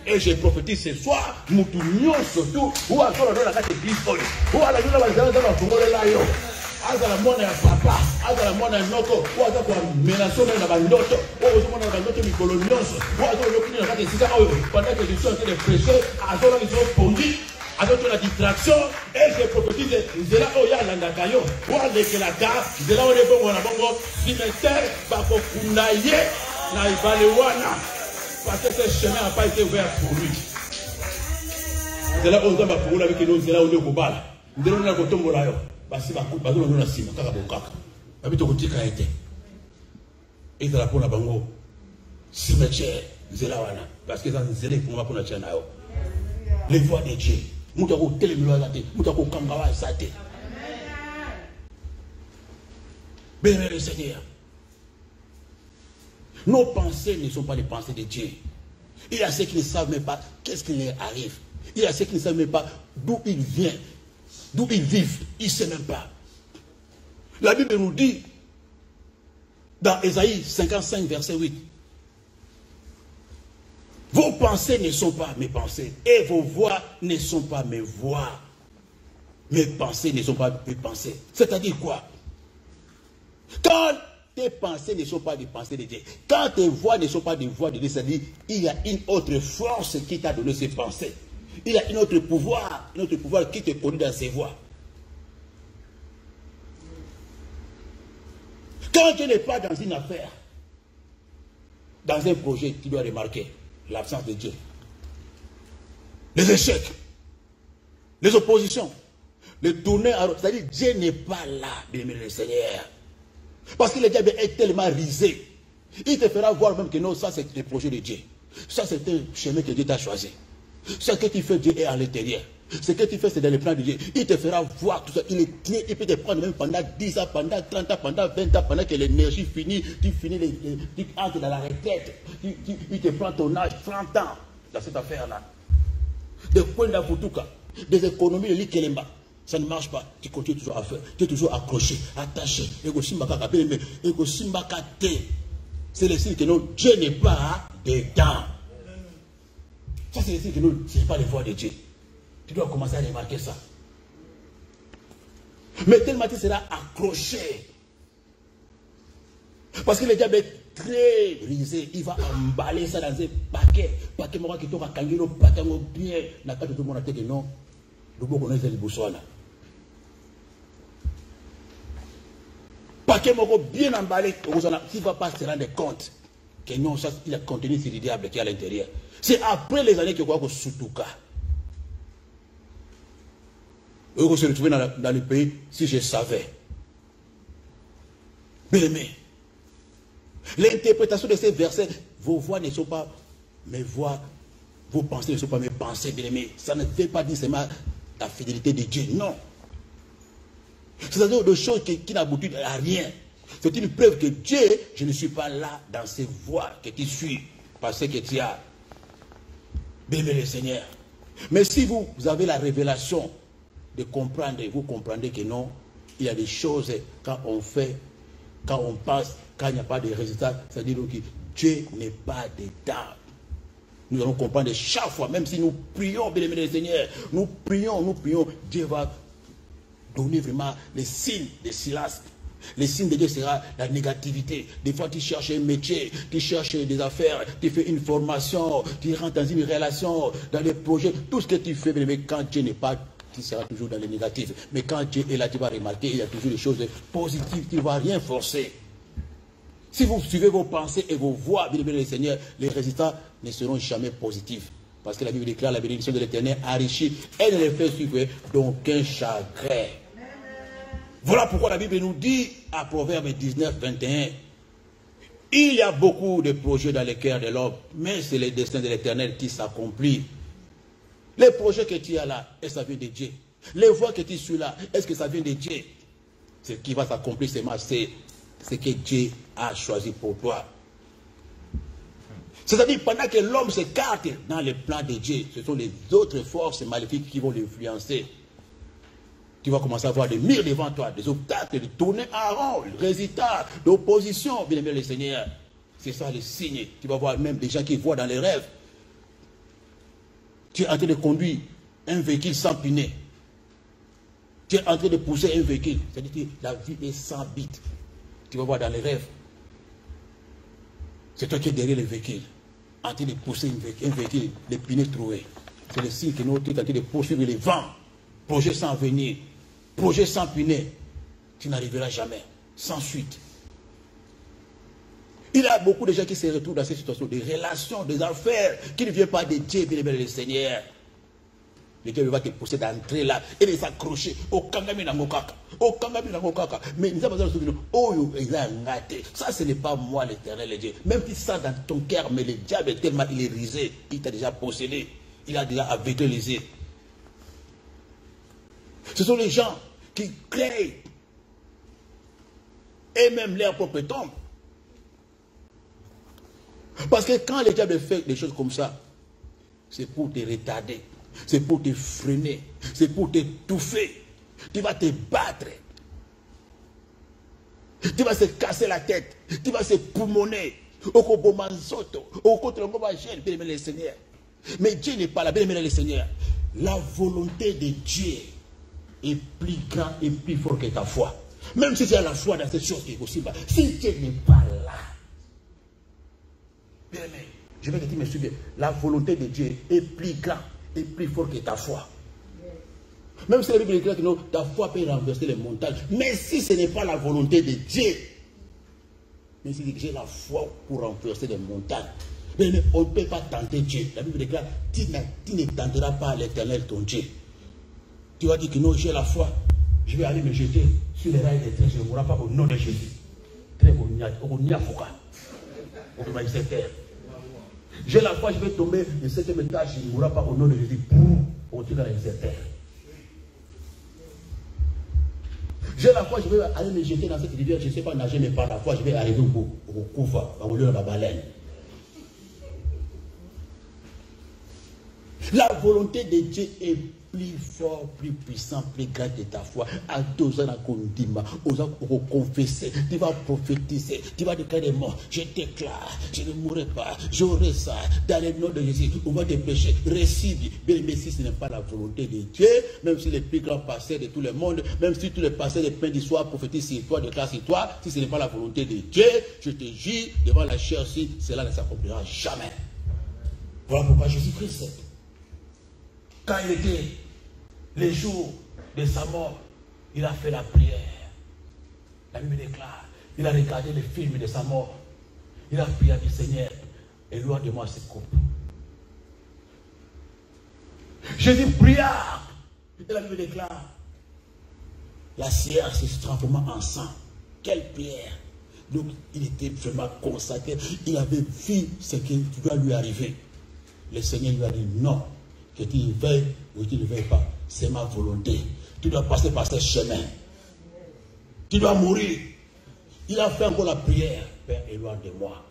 Et je prophétise ce soir, Moutou surtout, ou à quoi on a la carte de Bifol, ou à la journée de la Fongo de Layo, à la monnaie à papa, à la monnaie à Noko, ou à quoi menacer dans la bandoto, ou aux monnaie à bandoto Micolonios, ou à quoi le la carte de Sika, pendant que je suis en train de prêcher, à quoi ils sont pondus, à quoi la distraction, et je prophétise, c'est là où il y a l'Andakayo, ou à l'Ekelaka, c'est là où les bons à Bongo, cimetière, Bako Kunaye, Naïbalewana. Parce que ce chemin n'a pas été ouvert pour lui. C'est là où on va pour avec nous, c'est là où on va. Nous allons nous tomber là. Parce que nous allons nous cima, kaka bokaka. Habite au côté kaite. Et c'est là pour la bango. Cimetière, c'est là wana. Parce que ça nous aide pour moi pour la chana. Les voies de Dieu. Moutako télémilo zate, moutako kangawa zate. Béni le Seigneur. Nos pensées ne sont pas les pensées de Dieu. Il y a ceux qui ne savent même pas qu'est-ce qui leur arrive. Il y a ceux qui ne savent même pas d'où il vient. D'où ils vivent, ils ne savent même pas. La Bible nous dit, dans Ésaïe 55, verset 8, vos pensées ne sont pas mes pensées, et vos voix ne sont pas mes voix. Mes pensées ne sont pas mes pensées. C'est-à-dire quoi? Quand tes pensées ne sont pas des pensées de Dieu, quand tes voix ne sont pas des voix de Dieu, c'est-à-dire il y a une autre force qui t'a donné ces pensées. Il y a un autre pouvoir qui te conduit dans ses voies. Quand tu n'es pas dans une affaire, dans un projet, tu dois remarquer l'absence de Dieu. Les échecs, les oppositions, le tourner en rond. C'est-à-dire Dieu n'est pas là, bien aimé le Seigneur. Parce que le diable est tellement risé. Il te fera voir même que non, ça c'est le projet de Dieu. Ça c'est un chemin que Dieu t'a choisi. Ce que tu fais, Dieu est à l'intérieur. Ce que tu fais, c'est dans le plan de Dieu. Il te fera voir tout ça. Il est clé. Il peut te prendre même pendant 10 ans, pendant 30 ans, pendant 20 ans, pendant que l'énergie finit. Tu finis, tu entres dans la retraite. Il te prend ton âge, 30 ans, dans cette affaire-là. Des points d'Afutouka, des économies de l'Ikelemba. Ça ne marche pas. Tu continues toujours à faire. Tu es toujours accroché, attaché. C'est le signe que non, Dieu n'est pas dedans. Ça, c'est le signe que non, ce n'est pas les voix de Dieu. Tu dois commencer à remarquer ça. Mais tellement tu seras accroché. Parce que le diable est très risé. Il va emballer ça dans un paquet. Paquet moi qui t'aura kangé le paquet bien. La carte de tout le monde a dit que non. Le beau connaît les boussoles. Paquet moi bien emballé. Tu ne vas pas se rendre compte que non, ça, il a contenu sur le diable qui est à l'intérieur. C'est après les années que quoi que Soutouka. Eux se retrouver dans le pays, si je savais. Bien aimé, l'interprétation de ces versets, vos voix ne sont pas mes voix, vos pensées ne sont pas mes pensées, bien aimé. Ça ne veut pas dire seulement la fidélité de Dieu, non. C'est-à-dire des choses qui n'aboutissent à rien. C'est une preuve que Dieu, je ne suis pas là dans ces voies que tu suis, parce que tu as. Bien aimé le Seigneur. Mais si vous avez la révélation de comprendre, vous comprendrez que non, il y a des choses quand on fait, quand on passe, quand il n'y a pas de résultat, c'est-à-dire que Dieu n'est pas dedans. Nous allons comprendre chaque fois, même si nous prions, bien aimé le Seigneur, nous prions, Dieu va donner vraiment les signes de silence. Les signes de Dieu sera la négativité. Des fois, tu cherches un métier, tu cherches des affaires, tu fais une formation, tu rentres dans une relation, dans les projets, tout ce que tu fais, mais quand Dieu n'est pas, tu seras toujours dans les négatifs. Mais quand Dieu est là, tu vas remarquer, il y a toujours des choses positives, tu ne vas rien forcer. Si vous suivez vos pensées et vos voix, bien aimé le Seigneur, les résultats ne seront jamais positifs. Parce que la Bible déclare la bénédiction de l'Éternel enrichit et ne les fait suivre d'aucun chagrin. Voilà pourquoi la Bible nous dit, à Proverbe 19, 21, il y a beaucoup de projets dans le cœur de l'homme, mais c'est le destin de l'Éternel qui s'accomplit. Les projets que tu as là, est-ce que ça vient de Dieu? Les voies que tu suis là, est-ce que ça vient de Dieu? Ce qui va s'accomplir, c'est ce que Dieu a choisi pour toi. C'est-à-dire, pendant que l'homme s'écarte dans le plan de Dieu, ce sont les autres forces maléfiques qui vont l'influencer. Tu vas commencer à voir des murs devant toi, des obstacles, des tourner en rond, des résultats, d'opposition, bien aimé le Seigneur. C'est ça le signe. Tu vas voir même des gens qui voient dans les rêves. Tu es en train de conduire un véhicule sans pneu. Tu es en train de pousser un véhicule. C'est-à-dire que la vie est sans bite. Tu vas voir dans les rêves. C'est toi qui es derrière le véhicule, en train de pousser un véhicule, les pneus troués. C'est le signe que nous sommes en train de poursuivre les vents. Projet sans venir, projet sans pneu. Tu n'arriveras jamais, sans suite. Il y a beaucoup de gens qui se retrouvent dans cette situation, des relations, des affaires, qui ne viennent pas de Dieu, bien aimé le Seigneur. Le Dieu va te pousser d'entrer là et de s'accrocher au kangami nangokaka. Au kangami nangokaka. Mais nous avons besoin de oh, ça, ce n'est pas moi l'Éternel, le Dieu. Même si ça dans ton cœur, mais le diable est tellement il est risé, il t'a déjà possédé, il a déjà aveuglé les yeux. Ce sont les gens qui créent et même leur propre tombe. Parce que quand le diable fait des choses comme ça, c'est pour te retarder, c'est pour te freiner, c'est pour t'étouffer. Tu vas te battre. Tu vas se casser la tête. Tu vas se poumonner. Mais Dieu n'est pas là. Bien aimé le Seigneur. La volonté de Dieu est plus grande et plus forte que ta foi. Même si tu as la foi dans cette chose qui est possible. Si Dieu n'est pas là. Bien aimé, je vais te dire, me souviens. La volonté de Dieu est plus grande et plus forte que ta foi. Même si la Bible écrit que ta foi peut renverser les montagnes. Mais si ce n'est pas la volonté de Dieu, mais si j'ai la foi pour renverser les montagnes, mais on ne peut pas tenter Dieu. La Bible déclare, tu ne tenteras pas l'Éternel ton Dieu. Tu vas dire que non, j'ai la foi. Je vais aller me jeter sur les rails des trains. Je ne mourrai pas au nom de Jésus. Très bon, j'ai la foi, je vais tomber du 7e étage. Je ne mourrai pas au nom de Jésus. Pour dans les terres. J'ai la foi, je vais aller me jeter dans cette rivière. Je ne sais pas nager, mais par la foi, je vais arriver au Koufa, au lieu de la baleine. La volonté de Dieu est plus forte, plus puissante, plus grande que ta foi. À deux ans, on va confesser, tu vas prophétiser, tu vas déclarer mort. Je déclare, je ne mourrai pas, j'aurai ça. Dans le nom de Jésus, on va te pécher. Récite, bien mais si ce n'est pas la volonté de Dieu, même si les plus grands pasteurs de tout le monde, même si tous les pasteurs de pain d'histoire prophétisent sur toi, déclarent sur toi, si ce n'est pas la volonté de Dieu, je te jure, devant la chair, si cela ne s'accomplira jamais. Voilà pourquoi Jésus-Christ, quand il était les jours de sa mort, il a fait la prière. La Bible déclare, il a regardé le film de sa mort. Il a prié du Seigneur, éloigne-moi cette coupe. Jésus pria. Et la Bible déclare, la chair se transforma en sang. Quelle prière! Donc il était vraiment consacré. Il avait vu ce qui doit lui arriver. Le Seigneur lui a dit non. Que tu y veilles ou que tu ne veilles pas, c'est ma volonté. Tu dois passer par ce chemin. Tu dois mourir. Il a fait encore la prière. Père, éloigne de moi.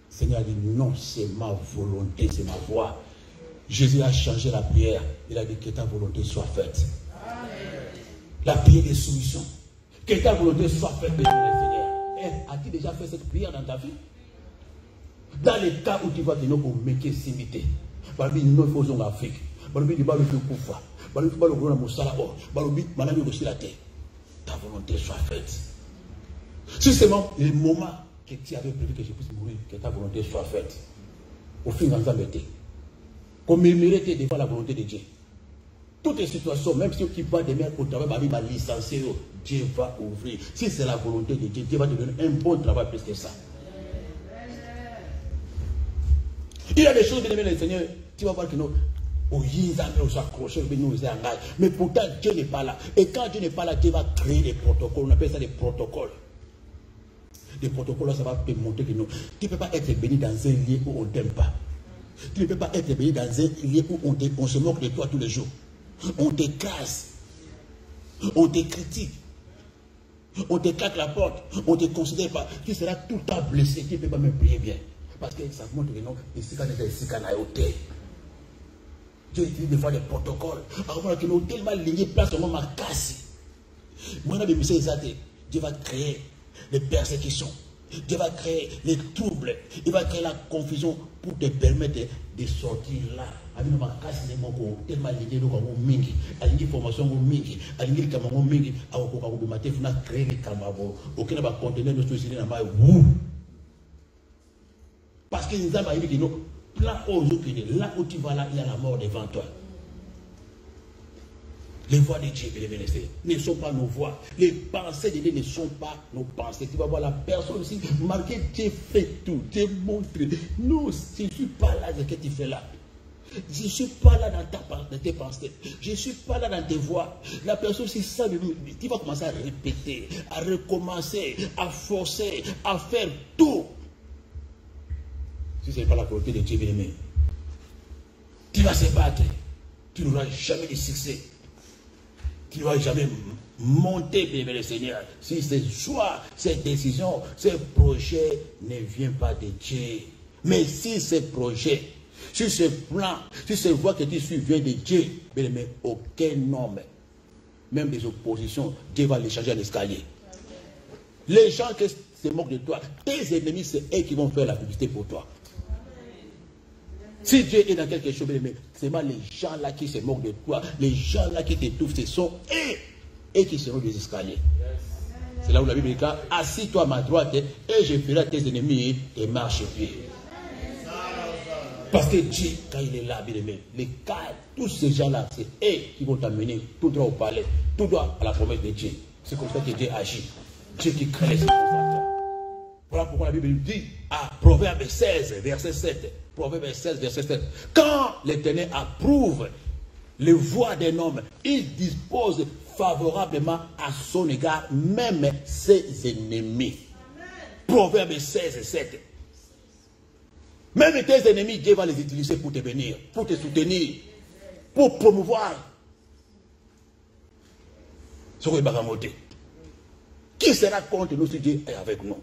Le Seigneur a dit non, c'est ma volonté, c'est ma voix. Jésus a changé la prière. Il a dit que ta volonté soit faite. Amen. La prière de soumission. Que ta volonté soit faite, Seigneur. As-tu déjà fait cette prière dans ta vie? Dans les cas où tu vas tenir pour métier simité. Balobi nous faisons l'Afrique. Balobi di balobi kufa. Balobi balobi na musala o. Balobi manami aussi la terre. Ta volonté soit faite. Si c'est le moment que tu avais prévu que je puisse mourir, que ta volonté soit faite. Au fin d'un temps, comme murmurer devant la volonté de Dieu. Toutes les situations, même si tu vas demain au travail, Babi va licencier, Dieu va ouvrir. Si c'est la volonté de Dieu, Dieu va te donner un bon travail plus que ça. Il y a des choses, bien aimé le Seigneur, tu vas voir que nous, mais pourtant Dieu n'est pas là. Et quand Dieu n'est pas là, Dieu va créer des protocoles. On appelle ça des protocoles. Des protocoles, ça va te montrer que non. Tu ne peux pas être béni dans un lieu où on ne t'aime pas. Tu ne peux pas être béni dans un lieu où on se moque de toi tous les jours. On t'écrase. On te critique. On te claque la porte. On ne te considère pas. Tu seras tout le temps blessé. Tu ne peux pas même prier bien. Parce que ça montre que non, ici quand on est ici quand on est au thé. Dieu utilise des fois des protocoles. Alors que nous tellement liés, place au moment cassé. Moi, Dieu va créer les persécutions. Dieu va créer les troubles. Il va créer la confusion pour te permettre de sortir là. Avec nous, tellement lié, nous avons mingi. Avec une formation, mingi. Avec une caméra, mingi. Avec une matin, il faut créer les caméras. Aucun va contenir notre société dans ma vie. Parce que nous avons dit que nous, là où tu vas là, il y a la mort devant toi. Les voix de Dieu ne sont pas nos voix. Les pensées de Dieu ne sont pas nos pensées. Tu vas voir la personne aussi, marqué, Dieu fait tout, Dieu montre. Non, je ne suis pas là de ce que tu fais là. Je ne suis pas là dans tes pensées. Je ne suis pas là dans tes voix. La personne, c'est ça, tu vas commencer à répéter, à recommencer, à forcer, à faire tout. Si ce n'est pas la volonté de Dieu bien-aimé, tu vas se battre. Tu n'auras jamais de succès. Tu n'auras jamais monté, bien-aimé le Seigneur. Si ces choix, ces décisions, ces projets ne viennent pas de Dieu. Mais si ces projets, si ce plan, si ces voies que tu suis viennent de Dieu, bien-aimé, aucun homme même des oppositions, Dieu va les changer en escalier. Les gens qui se moquent de toi, tes ennemis, c'est eux qui vont faire la publicité pour toi. Si Dieu est dans quelque chose, c'est pas les gens là qui se moquent de toi, les gens là qui t'étouffent, ce sont eux, et qui seront des escaliers. C'est là où la Bible dit, assis-toi à ma droite et je ferai tes ennemis tes marchepieds. Parce que Dieu, quand il est là, bien aimé, les cas, tous ces gens-là, c'est eux qui vont t'amener tout droit au palais, tout droit à la promesse de Dieu. C'est comme ça que Dieu agit. Dieu qui crée les circonstances. Voilà pourquoi la Bible dit à Proverbe 16, verset 7. Proverbe 16, verset 7. Quand l'Éternel approuve les voies d'un homme, il dispose favorablement à son égard même ses ennemis. Proverbe 16, 7. Même tes ennemis, Dieu va les utiliser pour te bénir, pour te soutenir, pour promouvoir. Ce que Bagamoté. Qui sera contre nous si Dieu est avec nous?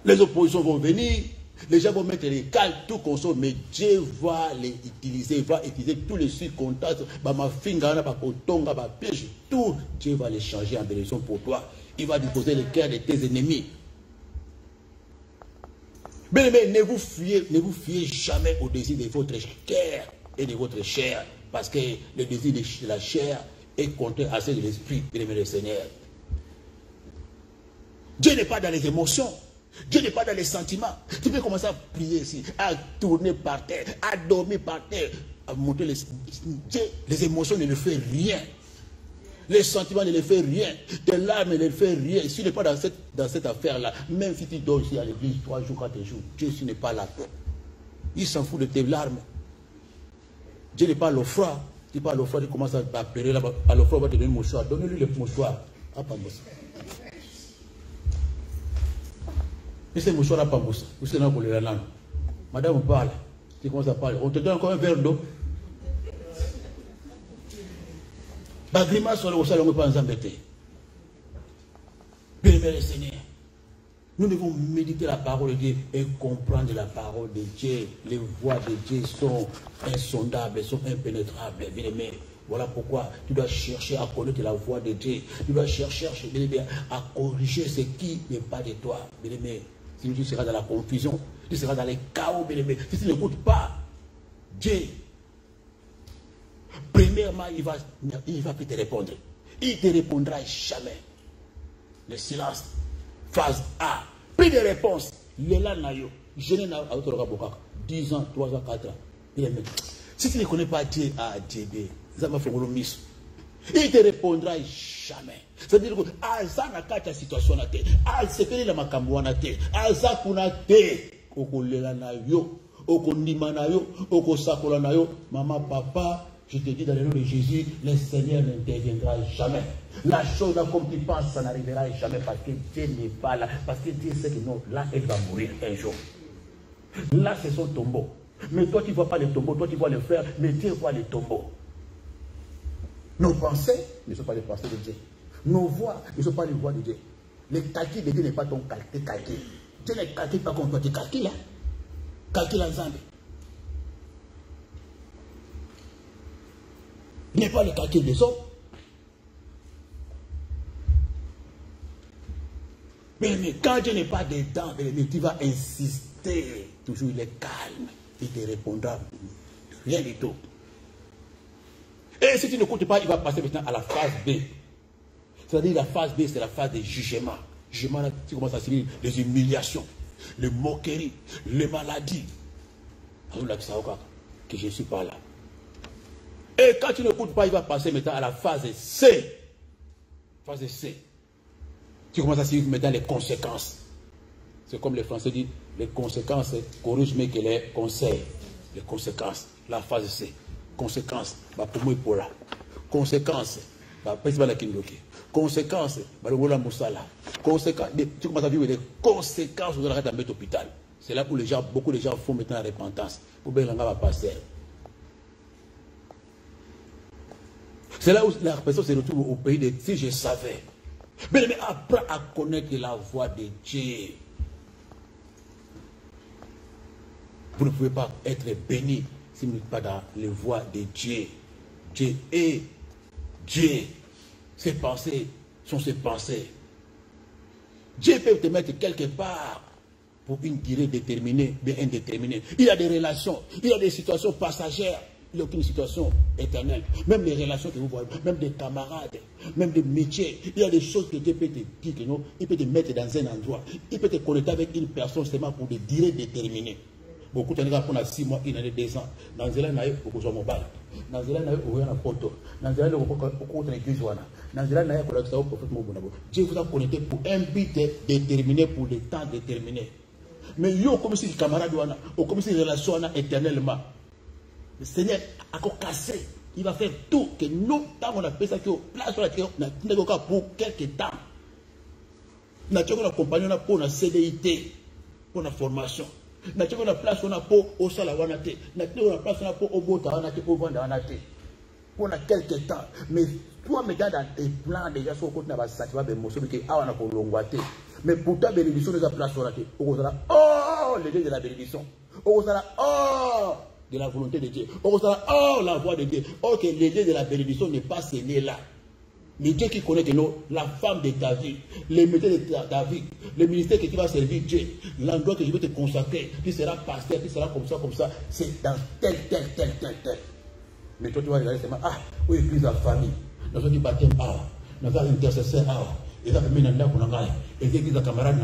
Les oppositions vont venir, les gens vont mettre les cales, tout consomme, mais Dieu va les utiliser, il va utiliser tous les circonstances, ma finga, ma piège, tout. Dieu va les changer en bénédiction pour toi. Il va disposer le cœur de tes ennemis. Mais ne vous fiez jamais au désir de votre cœur et de votre chair, parce que le désir de la chair est contraire à celle de l'esprit, bien aimé le Seigneur. Dieu n'est pas dans les émotions, Dieu n'est pas dans les sentiments. Tu peux commencer à prier ici, à tourner par terre, à dormir par terre, à monter les émotions ne le font rien. Les sentiments ne le font rien. Tes larmes ne le font rien. Si tu n'es pas dans cette affaire-là, même si tu dors ici à l'église 3 jours, 4 jours, Dieu n'est pas là. Il s'en fout de tes larmes. Dieu n'est pas à l'offroi. Tu pas à l'offroi, tu commences à pleurer là-bas. À l'offroi, on va te donner le mouchoir. Donne-lui le mouchoir. Ah, pas bon. Mais c'est le mouchoir à pas bon. Vous savez, pour les langues. Madame, on parle. Tu commences à parler. On te donne encore un verre d'eau. Bien aimé le Seigneur, nous devons méditer la parole de Dieu et comprendre la parole de Dieu. Les voies de Dieu sont insondables, sont impénétrables. Bien aimé, voilà pourquoi tu dois chercher à connaître la voie de Dieu. Tu dois chercher bien aimé, à corriger ce qui n'est pas de toi. Bien aimé, si tu seras dans la confusion, tu seras dans les chaos. Bien aimé, si tu n'écoutes pas Dieu, premièrement, il va plus te répondre. Il ne te répondra jamais. Le silence. Phase A. Plus de réponse. L'élan nayo. Je n'ai pas 10 ans, 3 ans, 4 ans. Si tu ne connais pas Dieu, il te répondra jamais. C'est-à-dire que Alza n'a pas ta situation na te. Alza fait la makambo na te. Alza kuna te. Oko lela nayo. Oko ndima nayo. Oko sakola nayo. Maman, papa. Je te dis dans le nom de Jésus, le Seigneur n'interviendra jamais. La chose là, comme tu penses, ça n'arrivera jamais parce que Dieu n'est pas là. Parce que Dieu sait que non, là, elle va mourir un jour. Là, c'est son tombeau. Mais toi, tu ne vois pas le tombeau, toi, tu vois le frère, mais Dieu voit le tombeau. Nos pensées ne sont pas les pensées de Dieu. Nos voix ne sont pas les voix de Dieu. Le calcul de Dieu n'est pas ton calcul. Dieu ne calcule pas comme toi, tu calcules là. Calcule ensemble. Il n'est pas le calcul des hommes. Mais quand Dieu n'est pas dedans, tu vas insister. Toujours il est calme. Il te répondra rien du tout. Et si tu n'écoutes pas, il va passer maintenant à la phase B. C'est-à-dire la phase B, c'est la phase de jugement. Jugement, là, tu commences à subir les humiliations, les moqueries, les maladies. Que je ne suis pas là. Et quand tu n'écoutes pas, il va passer maintenant à la phase C. Phase C. Tu commences à suivre maintenant les conséquences. C'est comme les Français disent, les conséquences corrigent mieux que les conseils. Les conséquences, la phase C. Conséquences, pour moi pour là. Conséquences, conséquences, conséquences, tu commences à vivre des conséquences de la mettre hôpital. C'est là où les gens, beaucoup de gens font maintenant la repentance. Pour bien va passer. C'est là où la personne se retrouve au pays de si je savais. Mais apprends à connaître la voix de Dieu. Vous ne pouvez pas être béni si vous n'êtes pas dans les voies de Dieu. Dieu est Dieu, ses pensées sont ses pensées. Dieu peut te mettre quelque part pour une durée déterminée, bien indéterminée. Il y a des relations, il y a des situations passagères, il n'y a aucune situation éternelle. Même les relations que vous voyez, même des camarades, même des métiers, il y a des choses que Dieu peut te dire que non, il peut te mettre dans un endroit, il peut te connecter avec une personne seulement pour des durées déterminées. Beaucoup de gens pendant 6 mois, 1 année, 2 ans. Dans ce cas-là, il y a mobile. Dans ce cas-là, il y a photo. Dans ce cas-là, il y a l'église. Dans ce cas-là, il y a prophète Mobunabu. Dieu vous a connecté pour un but déterminé, pour le temps déterminé. Mais il y a comme si les camarades, comme si les relations éternellement. Le Seigneur a cassé. Il va faire tout que nous, tant qu'on a fait ça, que place sur la terre, on a pour quelques temps. On a accompagné pour la CDIT, pour la formation. On a place pour au salawanate. On a place pour au botawanate, au vandawanate. Pour quelques temps. Mais toi, dans tes plans, déjà, sur le côté de la sativa, mais pourtant, bénédiction de la place sur la terre. Oh, le Dieu de la bénédiction. Oh, de la volonté de Dieu. Oh, la voix de Dieu. Oh, que le Dieu de la bénédiction n'est pas scellé là. Le Dieu qui connaît que nous, la femme de David, les métiers de David, le ministère que tu vas servir Dieu, l'endroit que je vais te consacrer, qui sera pasteur, qui sera comme ça, c'est dans tel. Mais toi, tu vas regarder seulement, oui, église la famille, nous avons du baptême, nous avons intercesseur, et ça fait maintenant qu'on a et l'église de camarade,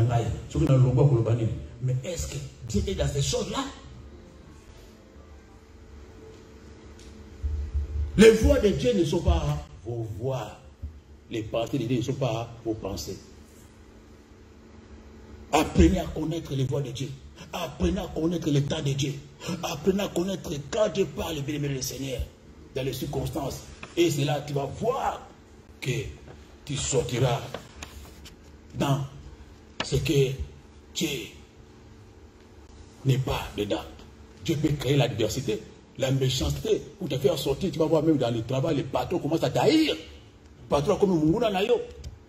ceux qui ont le pour le banni. Mais est-ce que Dieu est dans ces choses-là? Les voix de Dieu ne sont pas vos voix. Les pensées de Dieu ne sont pas vos pensées. Apprenez à connaître les voix de Dieu. Apprenez à connaître le temps de Dieu. Apprenez à connaître quand Dieu parle, bien aimé le Seigneur, dans les circonstances. Et c'est là que tu vas voir que tu sortiras dans ce que Dieu n'est pas dedans. Dieu peut créer la diversité, la méchanceté, pour te faire sortir. Tu vas voir même dans le travail, les patrons commencent à taillir. Patron comme Munguna Nayo,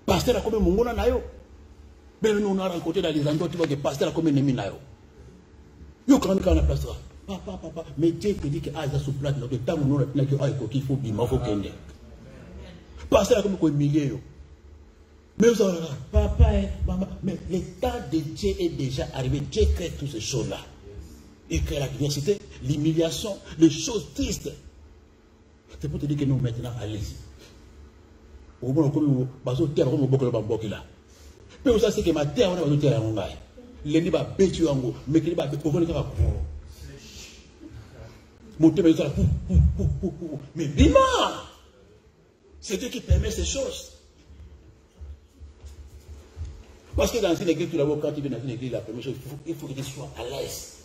pasteur comme Munguna Nayo. Mais nous on a rencontré dans les endroits, tu vois que pasteur comme Nemi Nayo. Yo quand on a place là. Papa, mais Dieu te dit que ça sous plate, donc tant nous on a qu'il faut bima, faut kende. Pasteur comme quoi millier. Mais ça papa et maman, mais le temps de Dieu est déjà arrivé. Dieu crée toutes ces choses-là. Il crée la diversité, l'humiliation, les choses tristes. C'est pour te dire que nous maintenant allez-y. Au moins, comme bazo terre comme beaucoup de bamboki là. Mais vous savez que ma terre on a besoin de terre en gagne. Les niba betu en go, mais qui niba au fond de la monter mais ça mais bima. C'est Dieu qui permet ces choses. Parce que dans une église, tout d'abord, quand tu viens dans une église, la première chose, il faut que tu sois à l'aise.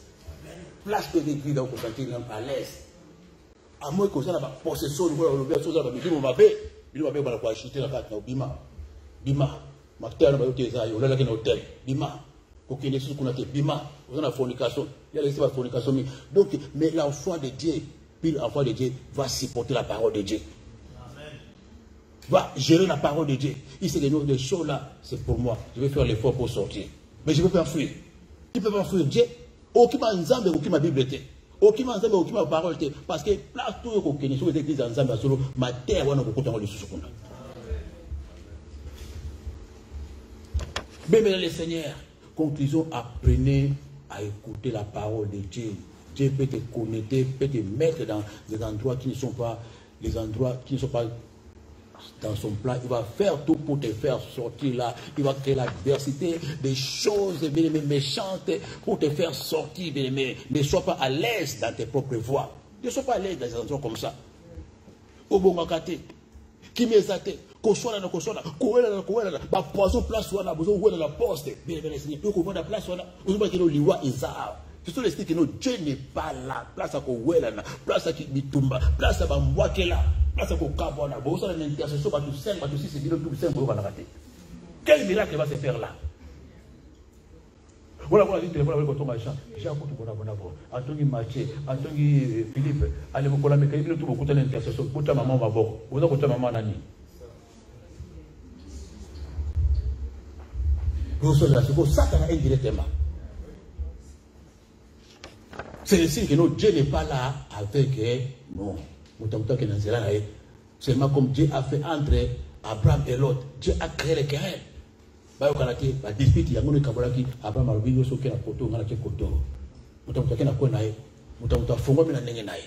Place que l'église là, on peut sentir à l'aise. À moins que ça n'a pas possession, on va faire ça, on va faire. Il va bien acheter la carte bima ma terre va utiliser ça on a là hôtel bima aucune chose qu'on a fait bima on a fornication il y a les fornication donc mais l'enfant de Dieu puis l'enfant de Dieu va supporter la parole de Dieu va gérer la parole de Dieu il sait que nous les choses là c'est pour moi je vais faire l'effort pour sortir mais je ne peux pas fuir tu peux pas fuir Dieu aucun ensemble aucune Bible aucun ensemble aucune parole parce que place tout aucune sur les églises ensemble solo ma terre on a beaucoup de sous mais les seigneurs conclusion apprenez à écouter la parole de Dieu. Dieu peut te connecter, peut te mettre dans des endroits qui ne sont pas dans son plan. Il va faire tout pour te faire sortir là. Il va créer la diversité des choses bien aimées, méchantes pour te faire sortir bien aimé. Ne sois pas à l'aise dans tes propres voies. Ne sois pas à l'aise dans des endroits comme ça. Au bon makate, qui m'exate, qu'on soit là, bah poisson place là, besoin de la poste. Bien aimé, Seigneur, qu'on voit la place là, on voit que nos liwa isa. C'est tout l'esprit que nous, Dieu n'est pas là. Place à Kouela, place à Kibitumba, place à Bambouakela, place à Kokabona. Bon, ça, l'intercession, bah, tout 5, bah, tout 6, c'est bien, tout 5, on va rater. Quel miracle va se faire là? Voilà, voilà, dit téléphone avec ton machin. J'ai un compte pour la bonne avant. Anthony Mathieu, Anthony Philippe, allez vous coller, mais quand il y a tout beaucoup de l'intercession, pour ta maman va voir. Vous avez ta maman Nani. Vous savez, c'est pour ça qu'on a indirectement. C'est le signe que notre Dieu n'est pas là avec nous. Seulement comme Dieu a fait entre Abraham et l'autre, Dieu a créé les querelles. Bayo kanaki ba dispute yango ne kabolaki Abraham alobingo soki na koto ngala ke koto. Mutamutake na kona ye. Mutamuta fongo mina ndenge naye.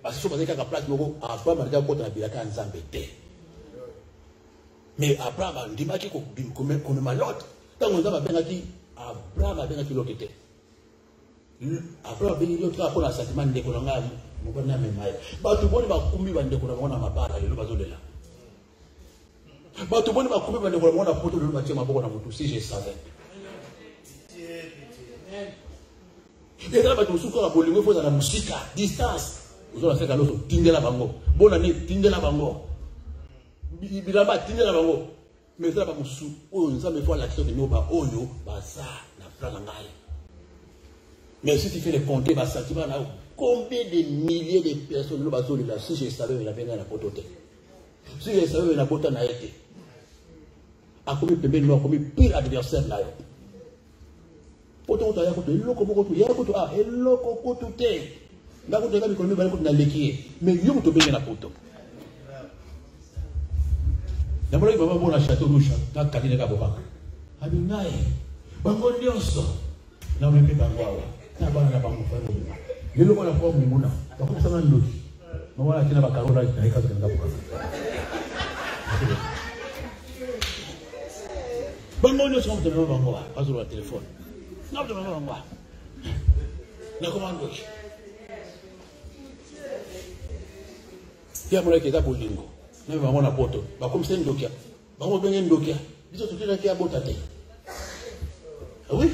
Parce que so bazeka ka place moko Abraham alika kota na bilaka nzambe te. Mais Abraham ndimaki ko bimkome comme malot. Tango nzamba bengaki Abraham bengaki l'autre te. Abraham bengi l'autre ka kona sentiment ndeko na ngami moko na memaye. Ba tu boni ba kumbi ba ndeko na mona mabara lelo bazolela. Ba tu boni ba kumbi ba ndeko na mona poto lelo batie maboko na mutu si je savais. Et là ba tu suka ba bolingo fo na musika distance. Ozola feka loso tindela bango. Bona ni tindela bango. Bilamba tindela bango. Mais ça ba musu o nzambe fo l'action de noba oyo ba sa na franga ngai. Mais si tu fais les compter, combien de milliers de personnes nous basons là. Si je savais, il y avait un apotote. Si je savais, il y a un apotote n'a été. À combien de nous, combien pire adversaire là. Pourtant, il y a un côté, il y a un côté, il y a un côté, il y a un côté. Là, vous avez économie, vous avez l'équipe. Mais il y a un côté, il y a un côté. D'abord, il va y avoir un château rouge, dans le cabinet d'avocat. Abinaï, bango nyonso. Non, mais pas bango. Na bana na bango fa no. Lelo bana kwa mimuna. Bakho sana ndoti. Mawala kina bakarola na ikaza kana buka. Bango nyo somo tena bango wa. Azuru wa telefone. Na bana bango wa. Na komando. Pia mwana keza bolingo. Na bango na poto. Bakom sen ndokia. Bango benye ndokia. Biso tukira kia bota te. Ah oui?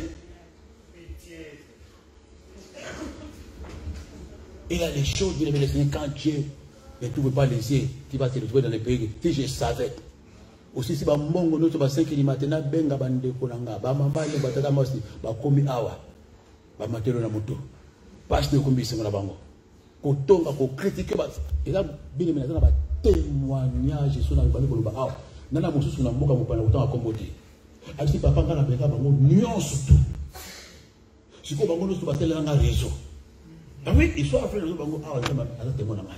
Il y a des choses, bien aimé, quand Dieu ne pouvait pas laisser, tu vas te retrouver dans les pays. Si je savais. Aussi, si Bamongo, nous sommes à 5 h maintenant, Benga Bande Konanga, Bamamba, Batata Mosti, Bakomi Awa, Bamatero Namoto, Passe de Kombi Sengabango. Kotonga, ko critiquer, et là, bien aimé, il y a un témoignage sur la Bande Koloba. Nana Moussou sur la Mboka Mopana, autant à Kombote. Ainsi, papa, quand on a Benga Bango, nuance tout. Si vous avez un réseau. Ah oui, ils sont après le bango. Ah, on a témoin à moi.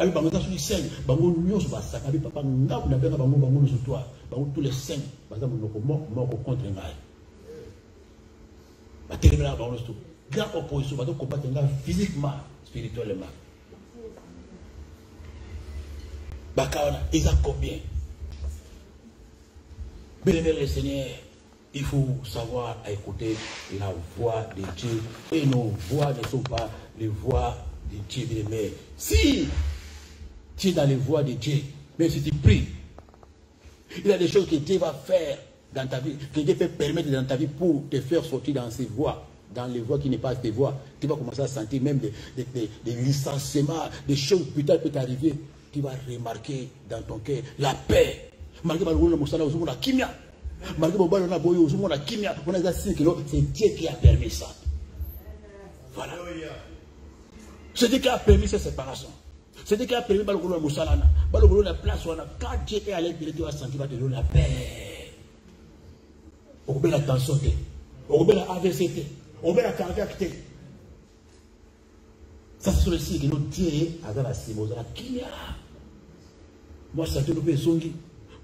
Avec bango, ça sur scène. Bango, nous sommes à ça. Avec papa, nous avons un bango, bango, nous sommes toi. Bango, tous les 5. Par exemple, nous sommes morts contre un gars. La télé, là, bango, nous sommes. Grande opposition, nous combattre un gars physiquement, spirituellement. Bakaona, ils ont combien? Bénévole le Seigneur. Il faut savoir écouter la voix de Dieu. Et nos voix ne sont pas les voix de Dieu. Mais si tu es dans les voix de Dieu, même si tu pries, il y a des choses que Dieu va faire dans ta vie, que Dieu peut permettre dans ta vie pour te faire sortir dans ces voies, dans les voies qui n'est pas tes voies. Tu vas commencer à sentir même des licenciements, des choses plus tard peut t'arriver. Tu vas remarquer dans ton cœur la paix. Malgré la kimia. Malgré c'est Dieu qui a permis ça. Voilà. C'est Dieu qui a permis cette séparation. C'est Dieu qui a permis la place où on a. Quand Dieu est allé, tu vas sentir la paix. On va la tension, on va la AVC, on va la cardiaque. Ça, c'est sur le site que nous Dieu a dans la simose, la kimia. Moi, ça te le songi.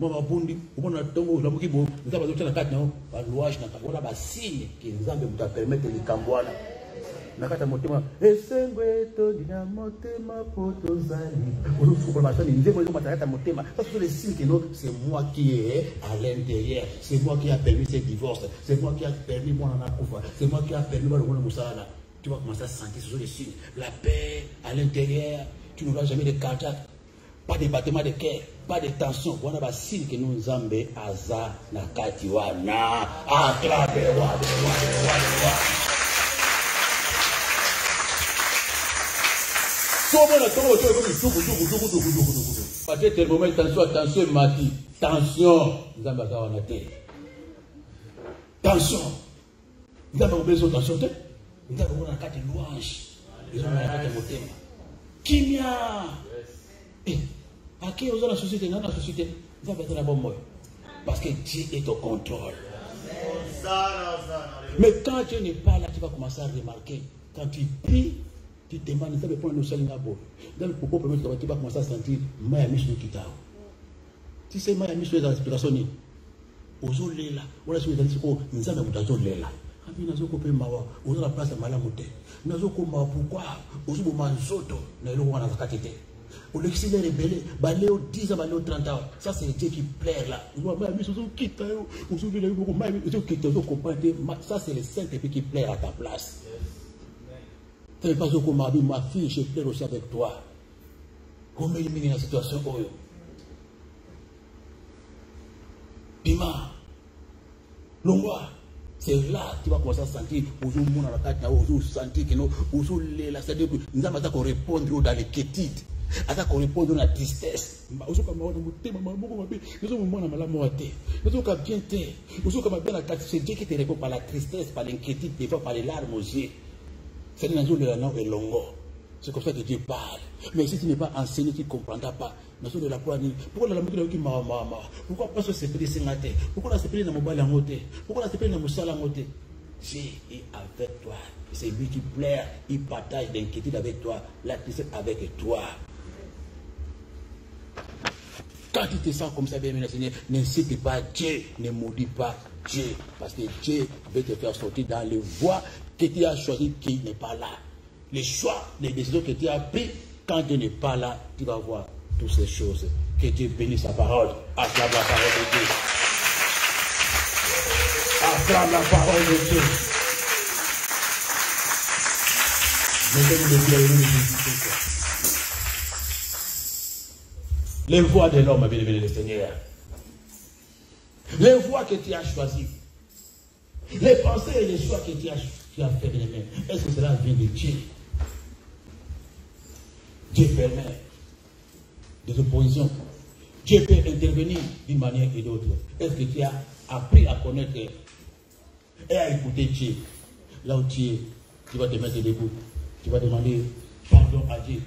Moi, Bundi, on a tongo, la bouki bon, nous avons la carte, non, la loi, on a un signe qui nous a permis de camboana. La carte motema, et c'est un dynamotema potozali. On nous trouve la chaîne, nous avons la motema. Ça, c'est le signe que c'est moi qui est à l'intérieur. C'est moi qui a permis ce divorce. C'est moi qui a permis mon anakoufa. C'est moi qui a permis mon moussala. Tu vas commencer à sentir ce sont les signes. La paix à l'intérieur, tu n'auras jamais de cardiaque. Pas de battement de cœur, pas de tension. On a des signes que nous avons aza na katiwana. Attrape wa. Attention, Mati. Tension. Nous avons besoin de tension. Nous avons besoin de tension. Nous avons besoin de louange. Nous avons besoin de motema. Kimia. À qui on a la société? Dans la société, vous avez besoin d'un bon mot. Parce que Dieu est au contrôle. Mais quand Dieu n'est pas là, tu vas commencer à remarquer. Quand tu pries, Tu te demandes, ça dépend de nos salingabo. Dans le propos, tu vas commencer à sentir Maya Michel Kitao. Tu sais, Maya Michel dans l'explication, Ozo Lela, on a souhaité que nous avons Ozo Lela. Puis nous avons mawa, on a la place à Malamote. Nous avons pourquoi Ozo Manzoto, nous avons la cathété. Au lieu de se rébeller, baléo 10 ans, baléo 30 ans, ça c'est Dieu qui plaît là. Ça c'est le Saint-Esprit qui plaît à ta place. Tu n'es pas au combat, ma fille, je plaire aussi avec toi. Comment éliminer la situation? Pima, l'ongwa, c'est là que tu vas commencer à sentir, sentir que nous avons répondre dans les quétides. Ata qu'on répond à la tristesse. Nous sommes c'est Dieu qui te répond par la tristesse, par l'inquiétude, des fois par les larmes aux yeux. C'est comme ça que Dieu parle. Mais si tu n'es pas enseigné, tu ne comprendras pas. Pourquoi la musique qui m'a pourquoi pas ce esprit singate? Pourquoi la esprit n'a pas la moté? Pourquoi la esprit n'a pas la moté? Dieu est avec toi. C'est lui qui plaire, il partage l'inquiétude avec toi, la tristesse avec toi. Quand tu te sens comme ça, bien Seigneur, n'incite pas Dieu, ne maudis pas Dieu. Parce que Dieu veut te faire sortir dans les voies que tu as choisies qui n'est pas là. Les choix, les décisions que tu as prises, quand Dieu n'est pas là, tu vas voir toutes ces choses. Que Dieu bénisse sa parole. Acclame la parole de Dieu. Acclame la parole de Dieu. Les voies de l'homme, bien aimé le Seigneur. Les voies que tu as choisies. Les pensées et les choix que tu as fait, bien aimé. Est-ce que cela vient de Dieu? Dieu permet des oppositions. Dieu peut intervenir d'une manière et d'autre. Est-ce que tu as appris à connaître et à écouter Dieu? Là où tu es, tu vas te mettre debout. Tu vas demander pardon à Dieu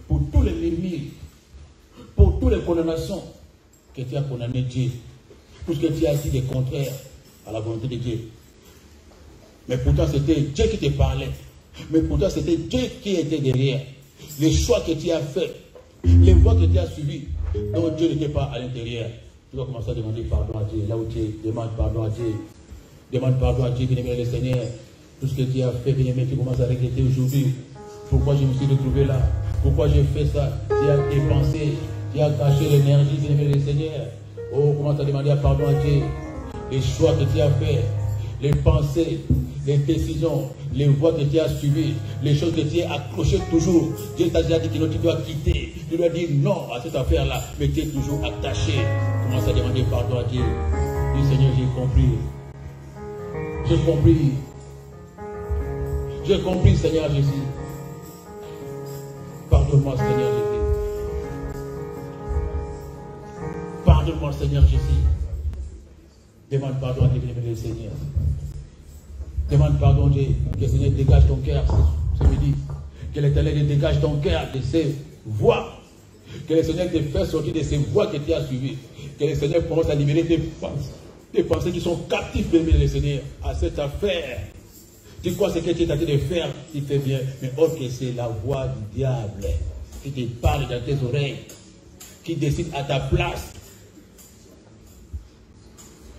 pour tous les ennemis, pour toutes les condamnations que tu as condamné Dieu, pour ce que tu as dit de contraire à la volonté de Dieu. Mais pourtant c'était Dieu qui te parlait. Mais pourtant c'était Dieu qui était derrière. Les choix que tu as faits, les voies que tu as suivies, dont Dieu n'était pas à l'intérieur. Tu vas commencer à demander pardon à Dieu. Là où tu es, demande pardon à Dieu. Demande pardon à Dieu, bien-aimé le Seigneur. Tout ce que tu as fait, bien-aimé, tu commences à regretter aujourd'hui. Pourquoi je me suis retrouvé là? Pourquoi j'ai fait ça? Tu as dépensé, tu as caché l'énergie, bien-aimé le Seigneur. Oh, commence à demander pardon à Dieu. Les choix que tu as faits, les pensées, les décisions, les voies que tu as suivies, les choses que tu as accrochées toujours. Dieu t'a déjà dit que tu dois quitter. Tu dois dire non à cette affaire-là, mais tu es toujours attaché. Commence à demander pardon à Dieu. Dis Seigneur, j'ai compris. J'ai compris. J'ai compris, Seigneur Jésus. Pardonne-moi, Seigneur Jésus. Pardonne-moi, Seigneur Jésus. Demande pardon à Dieu, bien-aimé Seigneur. Demande pardon à Dieu. Que le Seigneur dégage ton cœur ce midi. Que l'Éternel dégage ton cœur de ces voies. Que le Seigneur te fasse sortir de ces voies que tu as suivies. Que le Seigneur commence à libérer tes pensées qui sont captives, bien-aimé Seigneur, à cette affaire. Tu crois ce que tu es en train de faire, tu fais bien. Mais autre que c'est la voix du diable qui te parle dans tes oreilles, qui décide à ta place.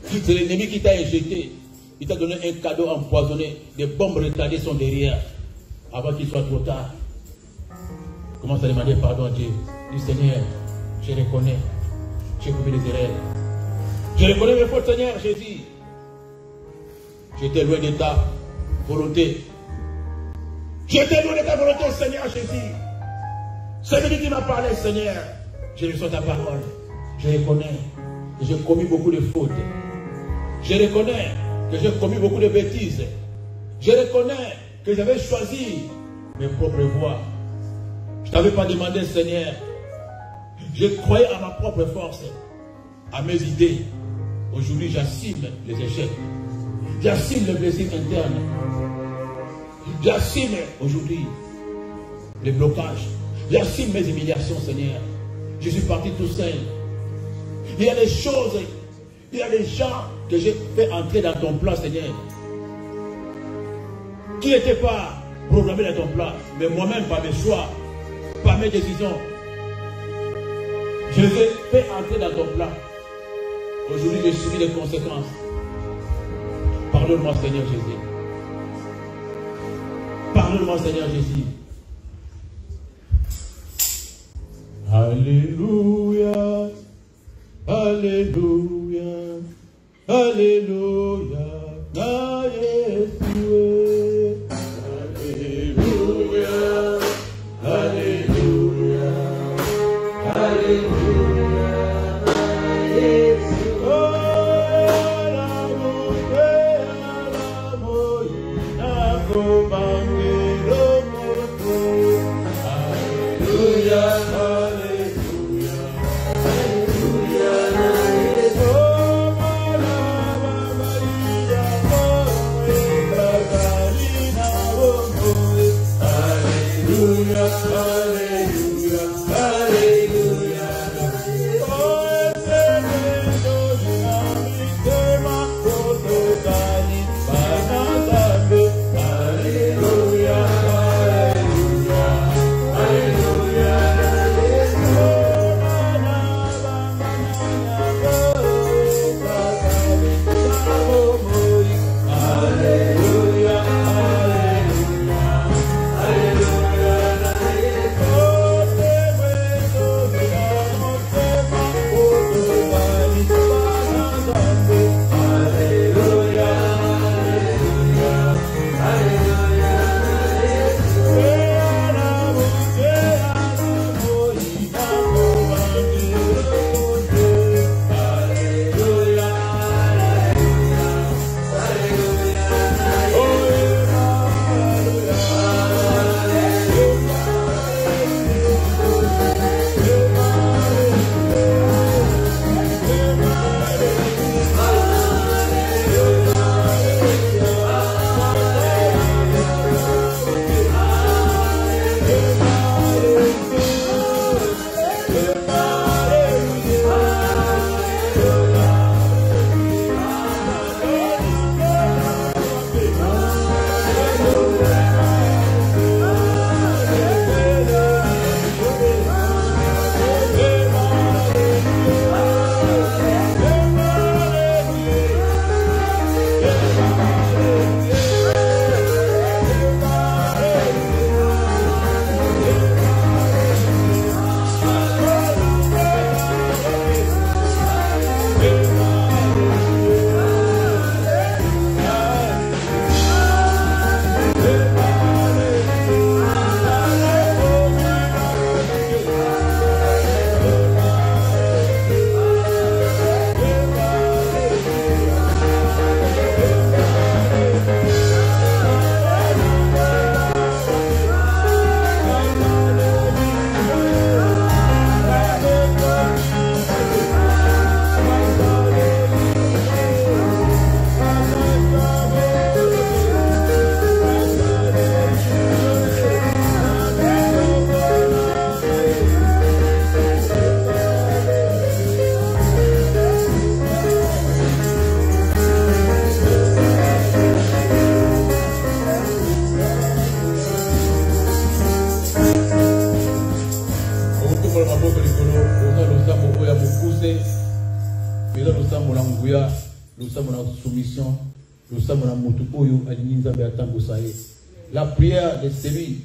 C'est l'ennemi qui t'a éjecté. Il t'a donné un cadeau empoisonné. Des bombes retardées sont derrière. Avant qu'il soit trop tard. Commence à demander pardon à Dieu. Dis Seigneur, je reconnais. J'ai commis des erreurs. Je reconnais mes fautes, Seigneur, j'ai dit. J'étais loin de ta volonté. J'étais loin de ta volonté, Seigneur, j'ai dit. C'est lui qui m'a parlé, Seigneur. Je reçois ta parole. Je reconnais que j'ai commis beaucoup de fautes. Je reconnais que j'ai commis beaucoup de bêtises. Je reconnais que j'avais choisi mes propres voies. Je ne t'avais pas demandé, Seigneur. Je croyais à ma propre force, à mes idées. Aujourd'hui, j'assume les échecs. J'assume les blessures internes. J'assume aujourd'hui les blocages. J'assume mes humiliations, Seigneur. Je suis parti tout seul. Il y a des choses, il y a des gens que j'ai fait entrer dans ton plan, Seigneur, qui n'étaient pas programmé dans ton plan. Mais moi-même, par mes choix, par mes décisions, je les ai fait entrer dans ton plan. Aujourd'hui, j'ai subi les conséquences. Pardonne-moi, Seigneur Jésus. Pardonne-moi, Seigneur Jésus. Alléluia. Alléluia. Alléluia. Na Yeshua. Alléluia. Alléluia. Alléluia. Na Yeshua. La prière de celui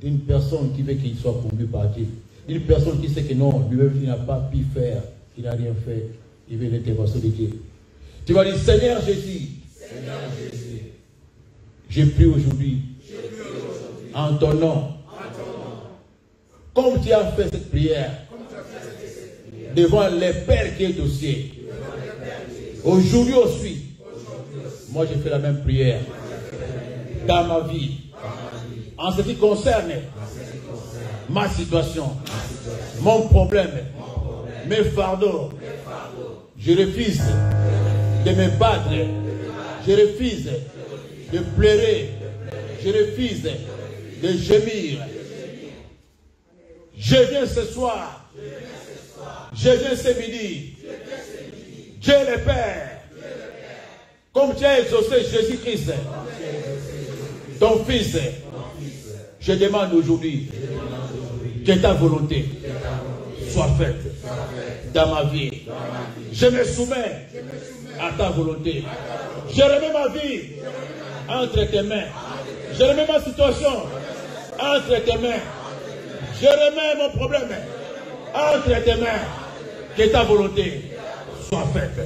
d'une personne qui veut qu'il soit conduit par Dieu. Une personne qui sait que non, lui-même il n'a pas pu faire, il n'a rien fait, il veut l'intervention de Dieu. Tu vas dire, Seigneur Jésus, je prie aujourd'hui en ton nom. Comme tu as fait cette prière devant le Père qui est au ciel. Aujourd'hui aussi, moi je fais la même prière dans ma vie. En ce qui concerne ma situation, mon problème, mes fardeaux, je refuse de me battre, je refuse de pleurer, je refuse de gémir. Je viens ce soir, je viens ce midi. Dieu le Père, comme tu as exaucé Jésus-Christ, ton Fils, Je demande aujourd'hui que ta volonté soit faite dans ma vie. Je me soumets à ta volonté. Je remets ma vie entre tes mains. Je remets ma situation entre tes mains. Je remets mon problème entre tes mains. Que ta volonté soit faite.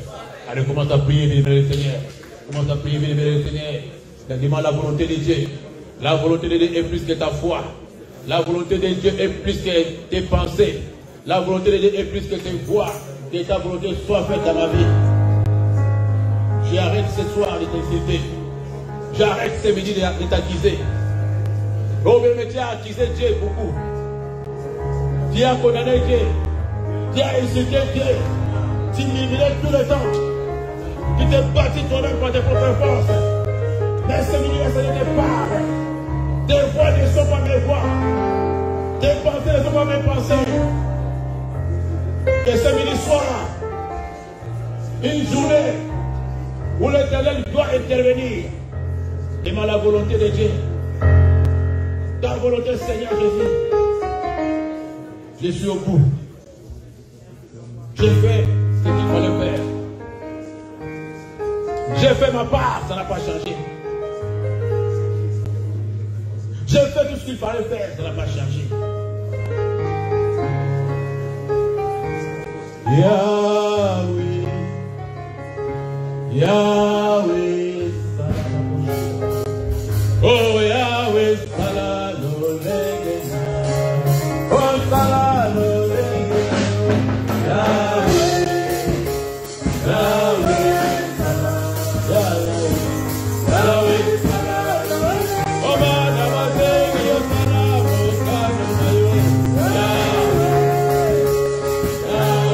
Allez, commence à prier, bénévole le Seigneur. Commence à prier, bénévole le Seigneur. Demande la volonté de Dieu. La volonté de Dieu est plus que ta foi. La volonté de Dieu est plus que tes pensées. La volonté de Dieu est plus que tes voix. Que ta volonté soit faite dans ma vie. J'arrête ce soir de t'insulter. J'arrête ce midi de t'accuser. Oh, mais tu as accusé Dieu beaucoup. Tu as condamné Dieu. Tu as insulté Dieu. Tu minimisais tout le temps. Tu t'es battu toi-même par tes propres forces. Mais ce midi, le Seigneur te parle. Tes voix ne sont pas mes voix. Tes pensées ne sont pas mes pensées. Que ce midi soir, une journée où l'Éternel doit intervenir. Demande la volonté de Dieu. Ta volonté, Seigneur Jésus. Je suis au bout. J'ai fait ce qu'il fallait faire. J'ai fait ma part, ça n'a pas changé. J'ai fait tout ce qu'il fallait faire, ça n'a pas changé. Yahweh, Yahweh, oh Yahweh, Salalo Legena, oh Salalo Legena, Yahweh, Yahweh, Yahweh, Yahweh, oh Madame, oh Salamo, Yahweh, Yahweh.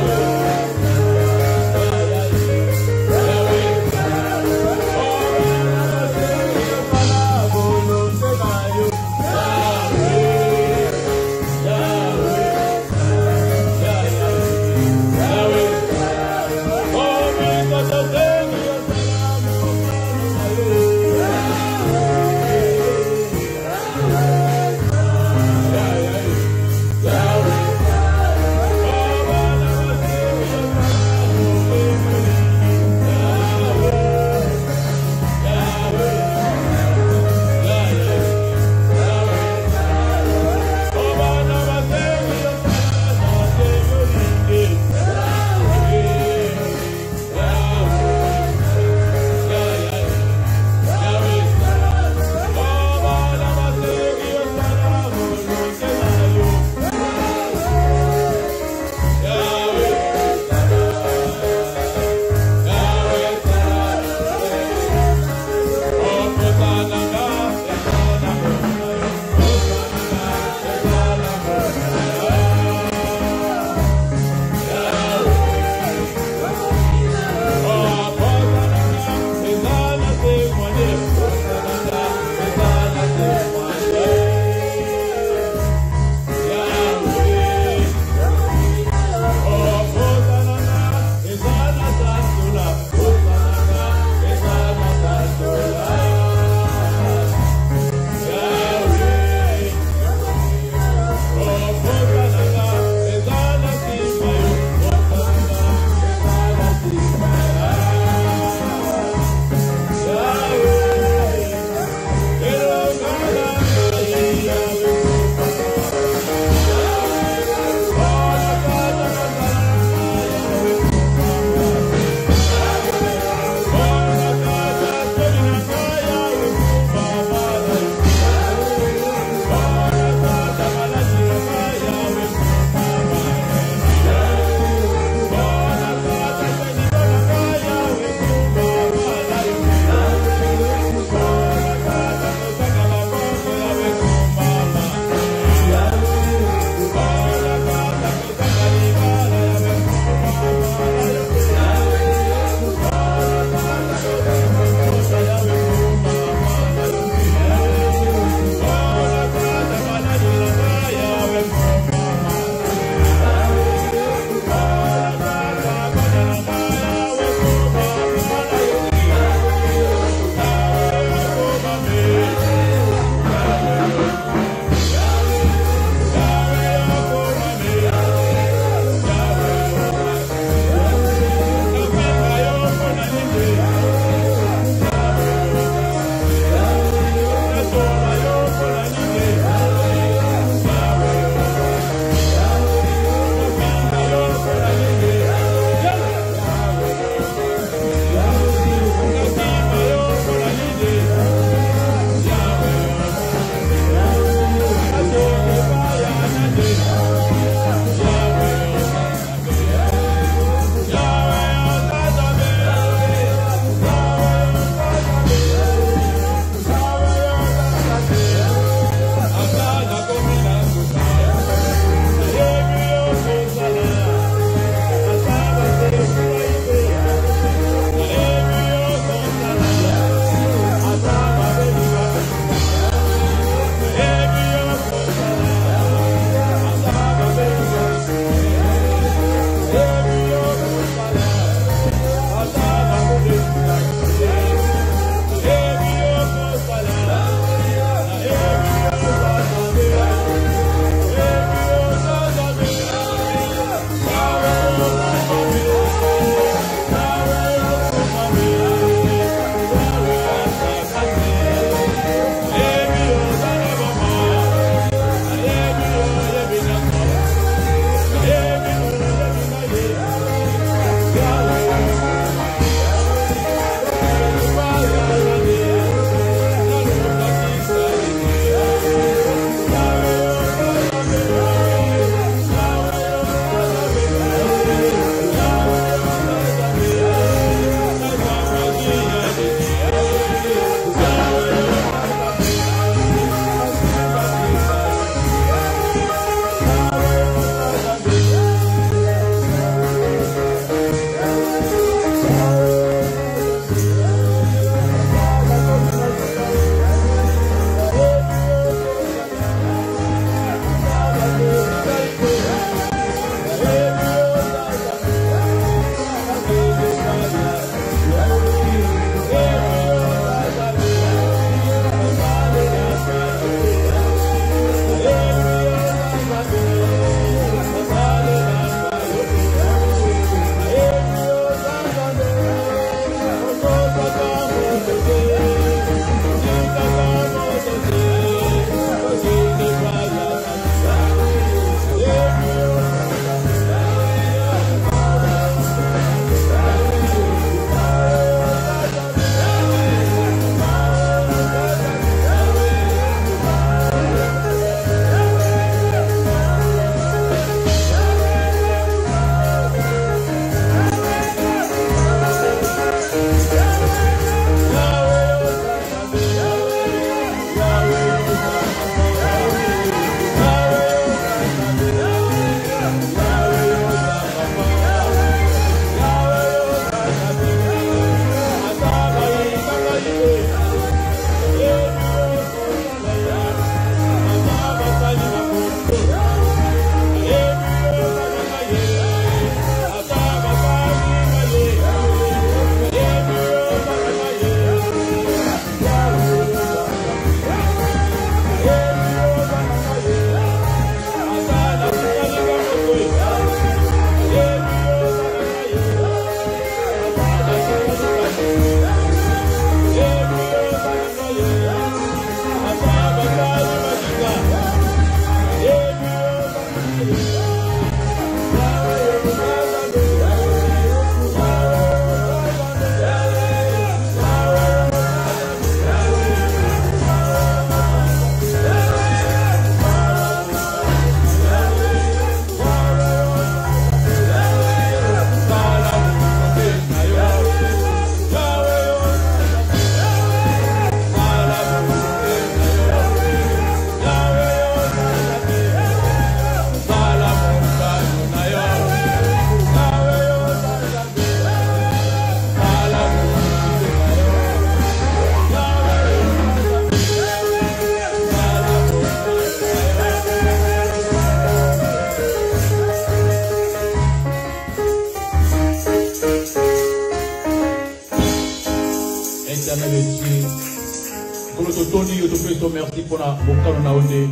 Tony, yo te fais merci pour la mokano na onde.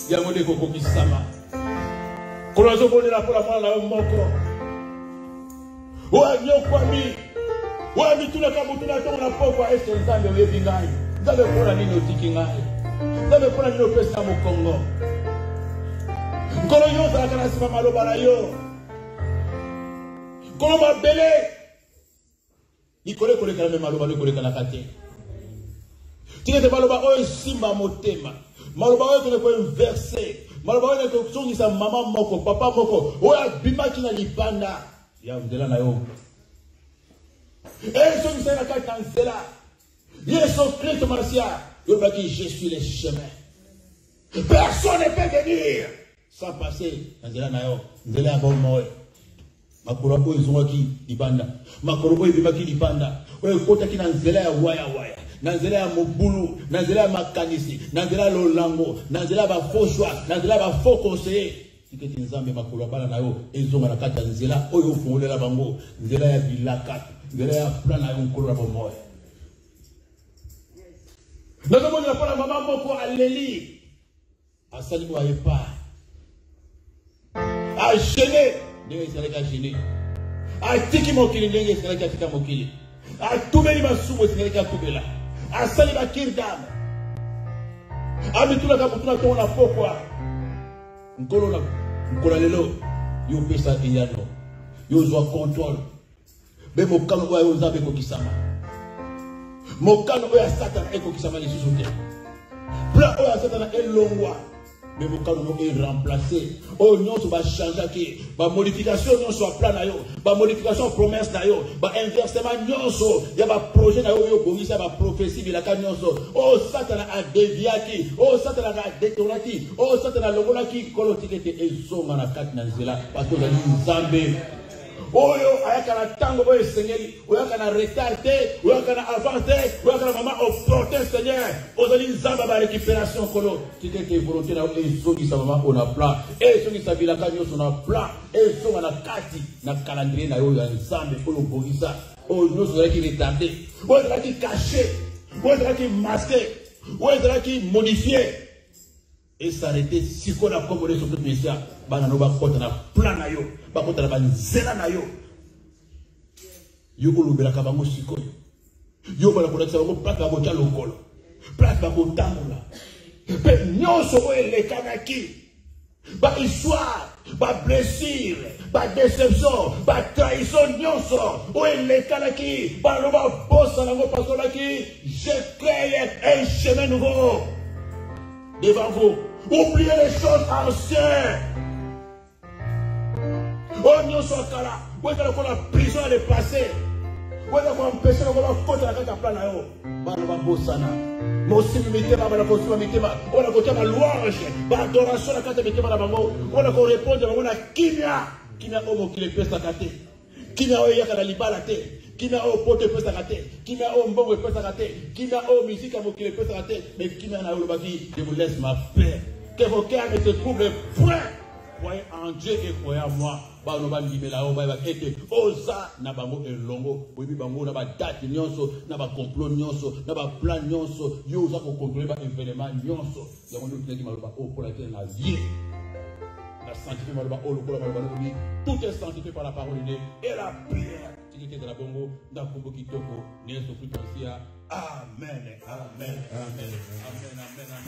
Yangode koko kisama. Kolozo bonela pour la mala moko. Wa nyo kwami. Wa mituna kabutuna to na pokwa est nzambe webi ngai. Nzambe pona nini otiki ngai. Nzambe pona nini opesa mo Kongo. Nkolo yo za kana sima maloba na yo. Nkolo mabele. Nikole kole kana maloba le kole kana kate. Tika maloba o simba motema. Maloba o kole ko inverser. Maloba o ko songi sa mama moko, papa moko. O ya bimaki na libanda. Ya ndela na yo. Et songi sa na kansela. Yesu Christ Marcia. Yo baki je suis le chemin. Personne ne peut venir sans passer ndela na yo. Ndela ba moyo. Makolo ko izongaki libanda. Makolo ko ibimaki libanda. O kota kina nzela ya waya waya. Nanzela ya mobulu, nanzela ya makanisi, nanzela lolango, nanzela ba foshwa, nanzela ba faux conseiller. Tiketi nzambe makolo bala na yo ezonga na kata nzela oyo fongolela bango, nzela ya bilaka, nzela ya plan na yo nkolo na bomoya. Nazo mona pona mama moko aleli. Asali ko ayepa. A gêné, ndenge seleka gêné. A tiki mokili ndenge seleka tika mokili. A tumeli masubo seleka tubela. Asali ba kirdam. Amituna kabutuna to na pokwa. Nkolo lelo yo pesa iyano. Yo zo control. Be mokano wa yo zabe ko kisama. Mokano oya Satan eko kisama les sous-te. Bla oya Satan elongwa. Mais mokano no est remplacé. Oh nyonso ba changer ki, ba modification nyonso plan na yo, ba modification promesse na yo, ba inversement nyonso, ya ba projet na yo yo bongisa ba prophétie bilaka nyonso. Oh Satan a déviaki, oh Satan a détourné, oh Satan a longolaki kolotikete ezonga na kati na nzela parce que les nzambe oyo ayakana tango boye seigneur oyakana retardé oyakana avancé oyakana maman au porter seigneur ozali nzamba ba récupération kolo tikete volonté na ezoki sa maman on a plan ezoki sa bilaka nyonso na plan ezonga na kati na calendrier na yo ya nzambe oyo bongisa oyo nyonso ezalaki retardé oyo ezalaki caché oyo ezalaki masqué oyo ezalaki modifié et s'arrêter si qu'on a commandé sur toute mission bana no ba kota na plan na yo ba kota na banzela na yo yo ko lubela ka bango sikoyo yo bana ko lakisa bango plaka ba kota lokolo plaka ba kotambola pe nyonso o elekanaki ba histoire ba blessure ba déception ba trahison nyonso o elekanaki ba no ba bossa na ngo pasolaki je crée un chemin nouveau devant vous. Oubliez les choses anciennes. Oh, nous sommes là. Où est-ce que la prison est passée? Où est-ce qu'on empêche de voir la faute à la carte à plan? Balova Bossana. Moi aussi, je me mettais la costume, on a côté ma louange, ma adoration, la carte de la bango. On a qu'on répond de la Kimia. Kimia Omo qui les pèse la carte. Kimia Oyaka la libalate. Kimia O pote pèse la carte. Kimia O mbongo pèse la carte. Kimia O musique à mon qui les pèse la carte. Mais Kimia na Olobaki, je vous laisse ma paix. Que vos cœurs ne se troublent point. Croyez en Dieu et croyez en moi. Bano bandi mela o ba ete oza na bango elongo oyibi bango na ba date nyonso na ba complot nyonso na ba plan nyonso yo za ko contrôler ba événement nyonso ya ngo ndiki maloba o pour laquelle la vie la sanctifié maloba o lokola maloba no tout est sanctifié par la parole de Dieu et la prière tikite de la bongo nda kombo kitoko neso frequencia amen amen amen amen amen